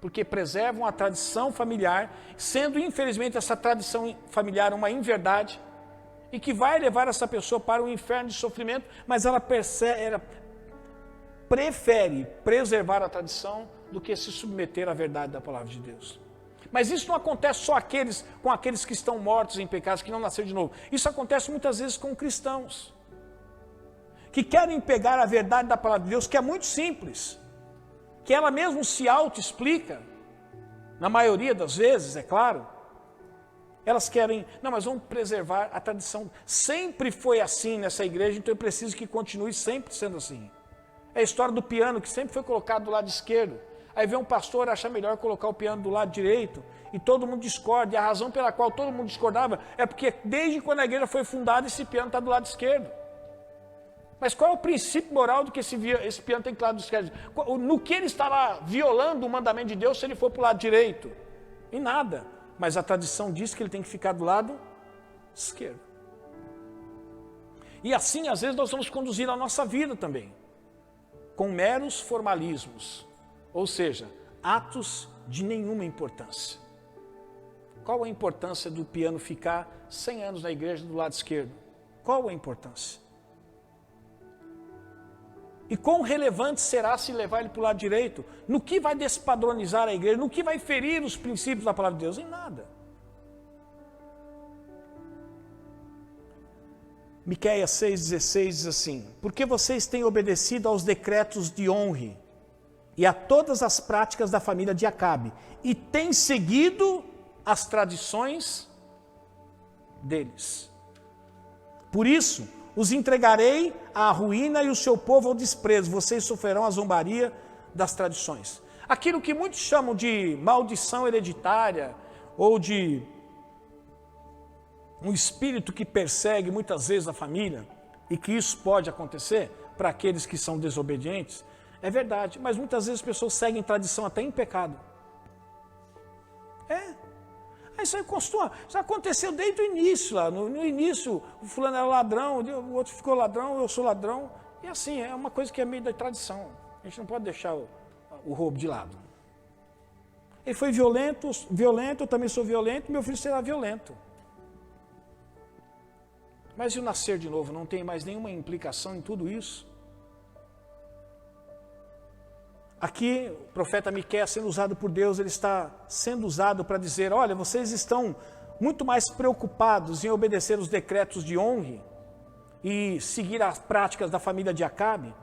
Porque preservam a tradição familiar, sendo infelizmente essa tradição familiar uma inverdade, e que vai levar essa pessoa para o inferno de sofrimento, mas ela prefere preservar a tradição do que se submeter à verdade da palavra de Deus. Mas isso não acontece só com aqueles que estão mortos em pecados, que não nasceram de novo. Isso acontece muitas vezes com cristãos, que querem pegar a verdade da palavra de Deus, que é muito simples, que ela mesmo se auto-explica, na maioria das vezes, é claro. Elas querem, não, mas vamos preservar a tradição. Sempre foi assim nessa igreja, então eu preciso que continue sempre sendo assim. É a história do piano, que sempre foi colocado do lado esquerdo. Aí vem um pastor achar melhor colocar o piano do lado direito, e todo mundo discorda. E a razão pela qual todo mundo discordava é porque desde quando a igreja foi fundada, esse piano está do lado esquerdo. Mas qual é o princípio moral do que esse piano tem que estar do lado esquerdo? No que ele estará violando o mandamento de Deus se ele for para o lado direito? Em nada. Mas a tradição diz que ele tem que ficar do lado esquerdo. E assim, às vezes, nós vamos conduzir a nossa vida também, com meros formalismos, ou seja, atos de nenhuma importância. Qual a importância do piano ficar 100 anos na igreja do lado esquerdo? Qual a importância? E quão relevante será se levar ele para o lado direito? No que vai despadronizar a igreja? No que vai ferir os princípios da palavra de Deus? Em nada. Miqueias 6,16 diz assim: porque vocês têm obedecido aos decretos de Onre e a todas as práticas da família de Acabe, e têm seguido as tradições deles. Por isso, os entregarei à ruína e o seu povo ao desprezo. Vocês sofrerão a zombaria das tradições. Aquilo que muitos chamam de maldição hereditária, ou de um espírito que persegue muitas vezes a família, e que isso pode acontecer para aqueles que são desobedientes, é verdade, mas muitas vezes as pessoas seguem tradição até em pecado. Isso aí costuma, isso aconteceu desde o início lá, no início o fulano era ladrão, o outro ficou ladrão, eu sou ladrão, e assim, é uma coisa que é meio da tradição, a gente não pode deixar o roubo de lado. Ele foi violento, eu também sou violento, meu filho será violento. Mas e o nascer de novo, não tem mais nenhuma implicação em tudo isso? Aqui, o profeta Miqueias, sendo usado por Deus, ele está sendo usado para dizer, olha, vocês estão muito mais preocupados em obedecer os decretos de Onre e seguir as práticas da família de Acabe.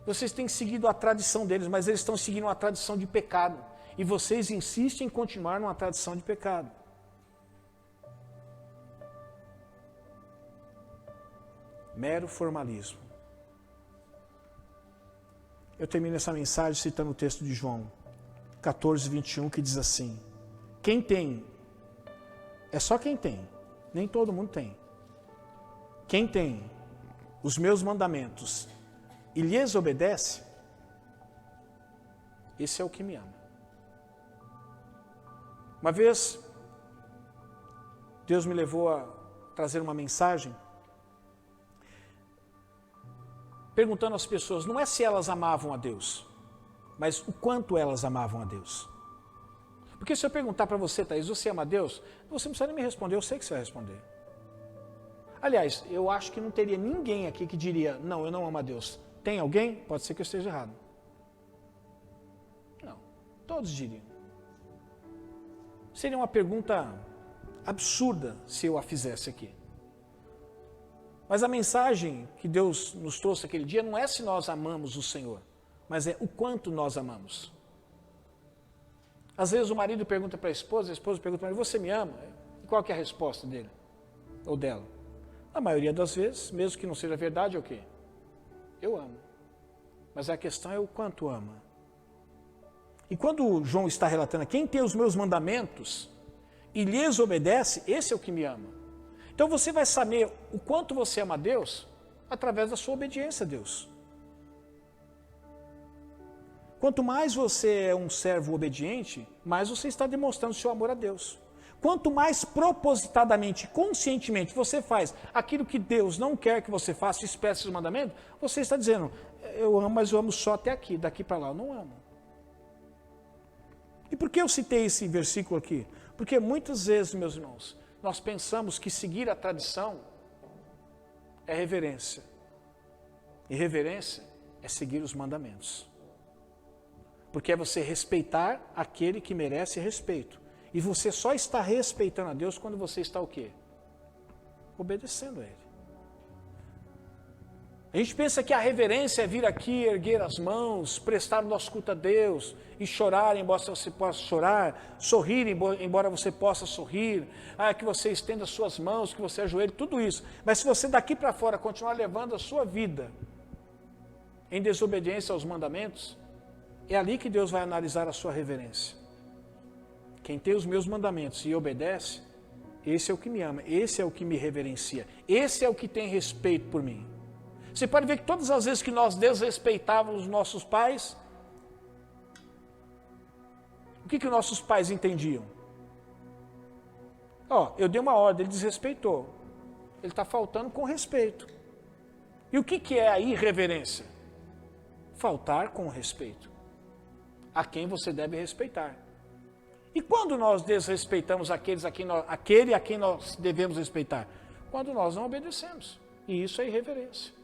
Vocês têm seguido a tradição deles, mas eles estão seguindo uma tradição de pecado. E vocês insistem em continuar numa tradição de pecado. Mero formalismo. Eu termino essa mensagem citando o texto de João 14, 21, que diz assim: quem tem, é só quem tem, nem todo mundo tem. Quem tem os meus mandamentos e lhes obedece, esse é o que me ama. Uma vez, Deus me levou a trazer uma mensagem perguntando às pessoas, não é se elas amavam a Deus, mas o quanto elas amavam a Deus. Porque se eu perguntar para você, Thaís, você ama a Deus? Você não precisa nem me responder, eu sei que você vai responder. Aliás, eu acho que não teria ninguém aqui que diria, não, eu não amo a Deus. Tem alguém? Pode ser que eu esteja errado. Não, todos diriam. Seria uma pergunta absurda se eu a fizesse aqui. Mas a mensagem que Deus nos trouxe aquele dia não é se nós amamos o Senhor, mas é o quanto nós amamos. Às vezes o marido pergunta para a esposa pergunta para ele, você me ama? E qual que é a resposta dele? Ou dela? A maioria das vezes, mesmo que não seja verdade, é o quê? Eu amo. Mas a questão é o quanto ama. E quando João está relatando, quem tem os meus mandamentos e lhes obedece, esse é o que me ama. Então você vai saber o quanto você ama a Deus através da sua obediência a Deus. Quanto mais você é um servo obediente, mais você está demonstrando seu amor a Deus. Quanto mais propositadamente, conscientemente você faz aquilo que Deus não quer que você faça, expressa os mandamentos, você está dizendo, eu amo, mas eu amo só até aqui, daqui para lá eu não amo. E por que eu citei esse versículo aqui? Porque muitas vezes, meus irmãos, nós pensamos que seguir a tradição é reverência. E reverência é seguir os mandamentos. Porque é você respeitar aquele que merece respeito. E você só está respeitando a Deus quando você está o quê? Obedecendo a Ele. A gente pensa que a reverência é vir aqui, erguer as mãos, prestar o nosso culto a Deus e chorar, embora você possa chorar, sorrir, embora você possa sorrir, que você estenda as suas mãos, que você ajoelhe, tudo isso. Mas se você daqui para fora continuar levando a sua vida em desobediência aos mandamentos, é ali que Deus vai analisar a sua reverência. Quem tem os meus mandamentos e obedece, esse é o que me ama, esse é o que me reverencia, esse é o que tem respeito por mim. Você pode ver que todas as vezes que nós desrespeitávamos os nossos pais, o que os nossos pais entendiam? Eu dei uma ordem, ele desrespeitou. Ele está faltando com respeito. E o que é a irreverência? Faltar com respeito a quem você deve respeitar. E quando nós desrespeitamos aquele a quem nós devemos respeitar? Quando nós não obedecemos. E isso é irreverência.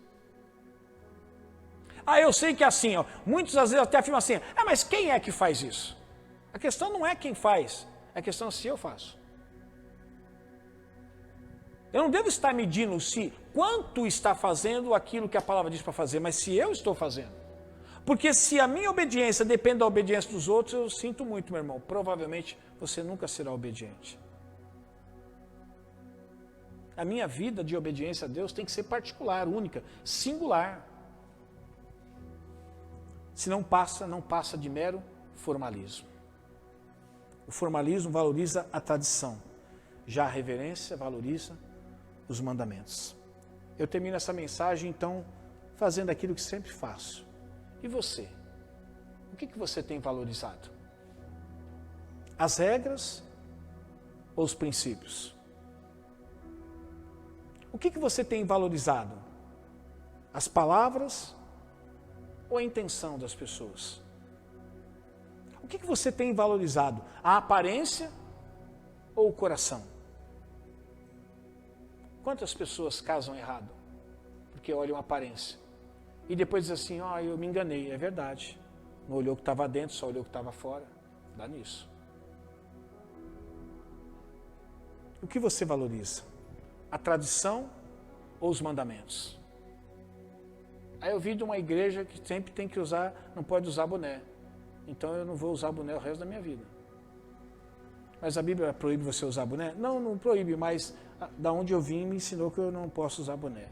Eu sei que é assim, muitos às vezes até afirmam assim, mas quem é que faz isso? A questão não é quem faz, a questão é se eu faço. Eu não devo estar medindo quanto está fazendo aquilo que a palavra diz para fazer, mas se eu estou fazendo. Porque se a minha obediência depende da obediência dos outros, eu sinto muito, meu irmão, provavelmente você nunca será obediente. A minha vida de obediência a Deus tem que ser particular, única, singular. Se não passa de mero formalismo. O formalismo valoriza a tradição, já a reverência valoriza os mandamentos. Eu termino essa mensagem, então, fazendo aquilo que sempre faço. E você? O que você tem valorizado? As regras ou os princípios? O que você tem valorizado? As palavras ou a intenção das pessoas? O que você tem valorizado? A aparência ou o coração? Quantas pessoas casam errado? Porque olham a aparência. E depois diz assim, eu me enganei. É verdade. Não olhou o que estava dentro, só olhou o que estava fora. Dá nisso. O que você valoriza? A tradição ou os mandamentos? Aí eu vi de uma igreja que sempre tem que usar, não pode usar boné. Então eu não vou usar boné o resto da minha vida. Mas a Bíblia proíbe você usar boné? Não proíbe, mas da onde eu vim me ensinou que eu não posso usar boné.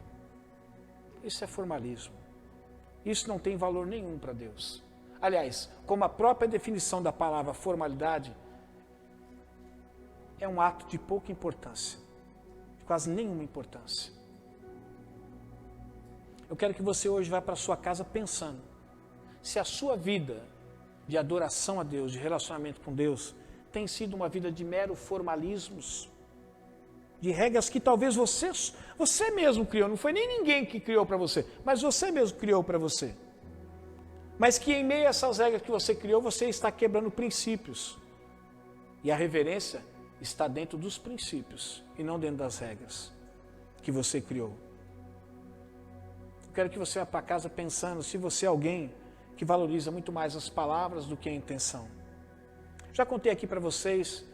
Isso é formalismo. Isso não tem valor nenhum para Deus. Aliás, como a própria definição da palavra formalidade, é um ato de pouca importância, de quase nenhuma importância. Eu quero que você hoje vá para a sua casa pensando, se a sua vida de adoração a Deus, de relacionamento com Deus, tem sido uma vida de mero formalismos, de regras que talvez você mesmo criou, não foi nem ninguém que criou para você, mas você mesmo criou para você. Mas que em meio a essas regras que você criou, você está quebrando princípios. E a reverência está dentro dos princípios e não dentro das regras que você criou. Eu quero que você vá para casa pensando se você é alguém que valoriza muito mais as palavras do que a intenção. Já contei aqui para vocês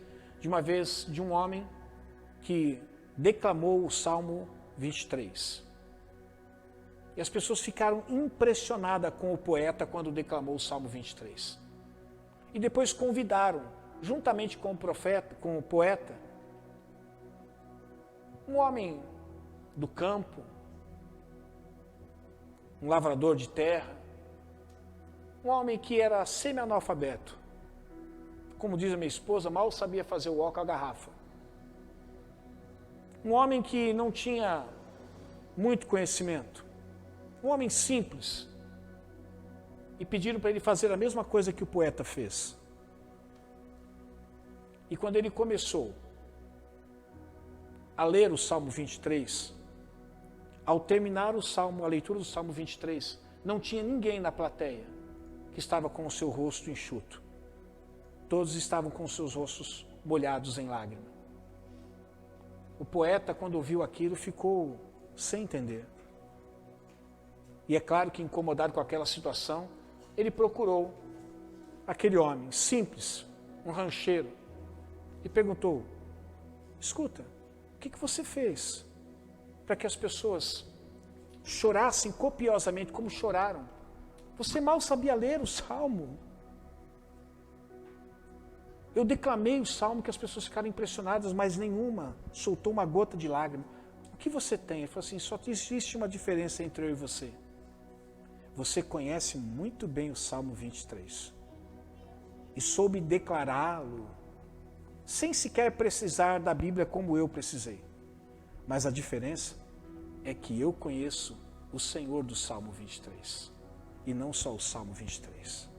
de uma vez de um homem que declamou o Salmo 23. E as pessoas ficaram impressionadas com o poeta quando declamou o Salmo 23. E depois convidaram, juntamente com o poeta, um homem do campo, um lavrador de terra, um homem que era semi-analfabeto. Como diz a minha esposa, mal sabia fazer o ó com a garrafa. Um homem que não tinha muito conhecimento. Um homem simples. E pediram para ele fazer a mesma coisa que o poeta fez. E quando ele começou a ler o Salmo 23, ao terminar a leitura do Salmo 23, não tinha ninguém na plateia que estava com o seu rosto enxuto. Todos estavam com os seus rostos molhados em lágrimas. O poeta, quando ouviu aquilo, ficou sem entender. E é claro que, incomodado com aquela situação, ele procurou aquele homem simples, um rancheiro, e perguntou: escuta, o que você fez para que as pessoas chorassem copiosamente como choraram? Você mal sabia ler o salmo. Eu declamei o salmo que as pessoas ficaram impressionadas, mas nenhuma soltou uma gota de lágrima. O que você tem? Ele falou assim: só existe uma diferença entre eu e você. Você conhece muito bem o Salmo 23 e soube declará-lo sem sequer precisar da Bíblia como eu precisei. Mas a diferença é que eu conheço o Senhor do Salmo 23 e não só o Salmo 23.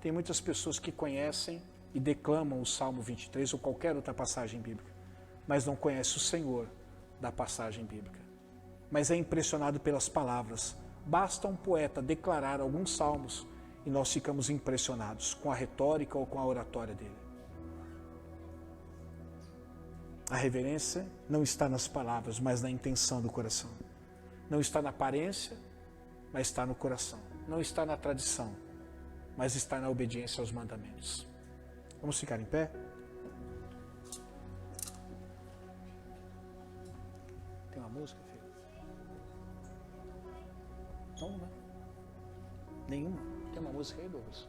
Tem muitas pessoas que conhecem e declamam o Salmo 23 ou qualquer outra passagem bíblica, mas não conhecem o Senhor da passagem bíblica. Mas é impressionado pelas palavras. Basta um poeta declarar alguns salmos e nós ficamos impressionados com a retórica ou com a oratória dele. A reverência não está nas palavras, mas na intenção do coração. Não está na aparência, mas está no coração. Não está na tradição, mas está na obediência aos mandamentos. Vamos ficar em pé? Tem uma música, filho? Não, né? Nenhuma. Tem uma música aí, Douglas?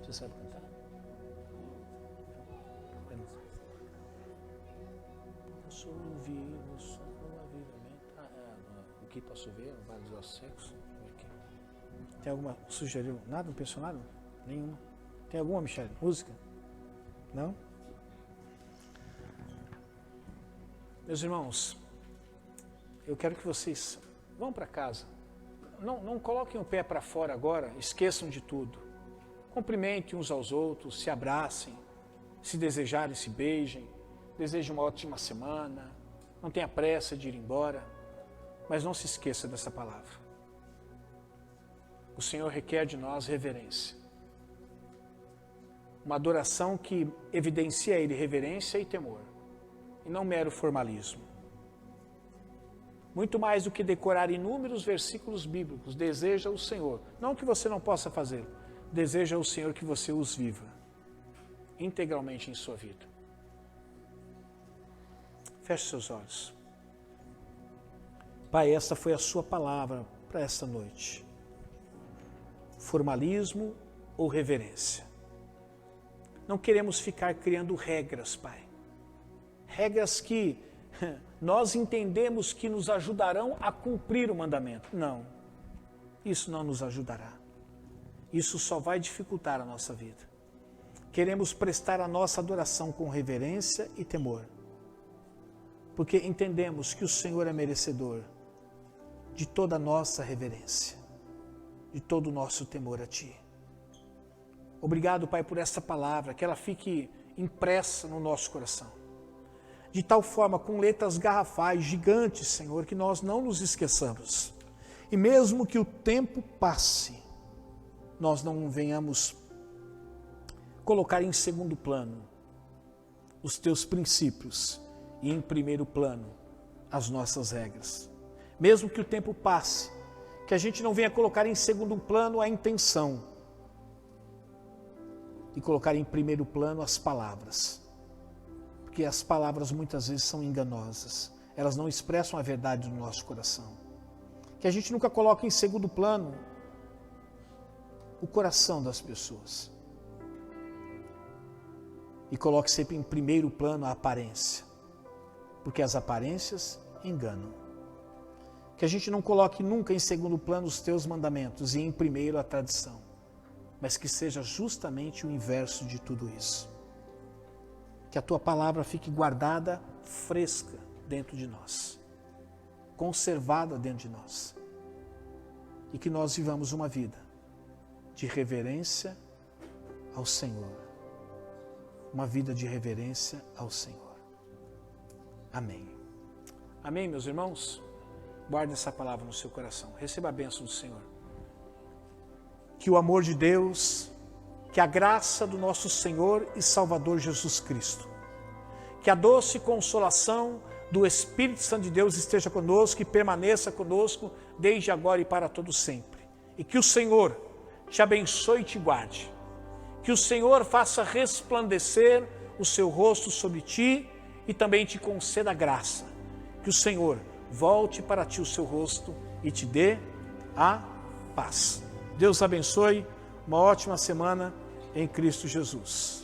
Você sabe cantar? Posso ouvir o som do avivamento. O que posso ver? O Vale dos Ossos Secos? Tem alguma? Sugeriu? Nada? Não pensou nada? Nenhuma. Tem alguma, Michele? Música? Não? Meus irmãos, eu quero que vocês vão para casa. Não coloquem o pé para fora agora, esqueçam de tudo. Cumprimentem uns aos outros, se abracem, se desejarem, se beijem, desejem uma ótima semana, não tenha pressa de ir embora, mas não se esqueça dessa palavra. O Senhor requer de nós reverência. Uma adoração que evidencia a Ele reverência e temor, e não mero formalismo. Muito mais do que decorar inúmeros versículos bíblicos, deseja o Senhor, não que você não possa fazê-lo, deseja o Senhor que você os viva integralmente em sua vida. Feche seus olhos. Pai, esta foi a sua palavra para esta noite. Formalismo ou reverência? Não queremos ficar criando regras, Pai. Regras que nós entendemos que nos ajudarão a cumprir o mandamento. Não, isso não nos ajudará. Isso só vai dificultar a nossa vida. Queremos prestar a nossa adoração com reverência e temor, porque entendemos que o Senhor é merecedor de toda a nossa reverência, de todo o nosso temor a Ti. Obrigado, Pai, por esta palavra, que ela fique impressa no nosso coração, de tal forma, com letras garrafais, gigantes, Senhor, que nós não nos esqueçamos. E mesmo que o tempo passe, nós não venhamos colocar em segundo plano os Teus princípios e em primeiro plano as nossas regras. Mesmo que o tempo passe, que a gente não venha colocar em segundo plano a intenção e colocar em primeiro plano as palavras. Porque as palavras muitas vezes são enganosas, elas não expressam a verdade do nosso coração. Que a gente nunca coloque em segundo plano o coração das pessoas e coloque sempre em primeiro plano a aparência, porque as aparências enganam. Que a gente não coloque nunca em segundo plano os Teus mandamentos e em primeiro a tradição, mas que seja justamente o inverso de tudo isso. Que a Tua palavra fique guardada, fresca dentro de nós, conservada dentro de nós, e que nós vivamos uma vida de reverência ao Senhor, uma vida de reverência ao Senhor. Amém. Amém, meus irmãos? Guarde essa palavra no seu coração. Receba a bênção do Senhor. Que o amor de Deus, que a graça do nosso Senhor e Salvador Jesus Cristo, que a doce consolação do Espírito Santo de Deus esteja conosco e permaneça conosco desde agora e para todo sempre. E que o Senhor te abençoe e te guarde. Que o Senhor faça resplandecer o seu rosto sobre ti e também te conceda graça. Que o Senhor volte para ti o seu rosto e te dê a paz. Deus abençoe, uma ótima semana em Cristo Jesus.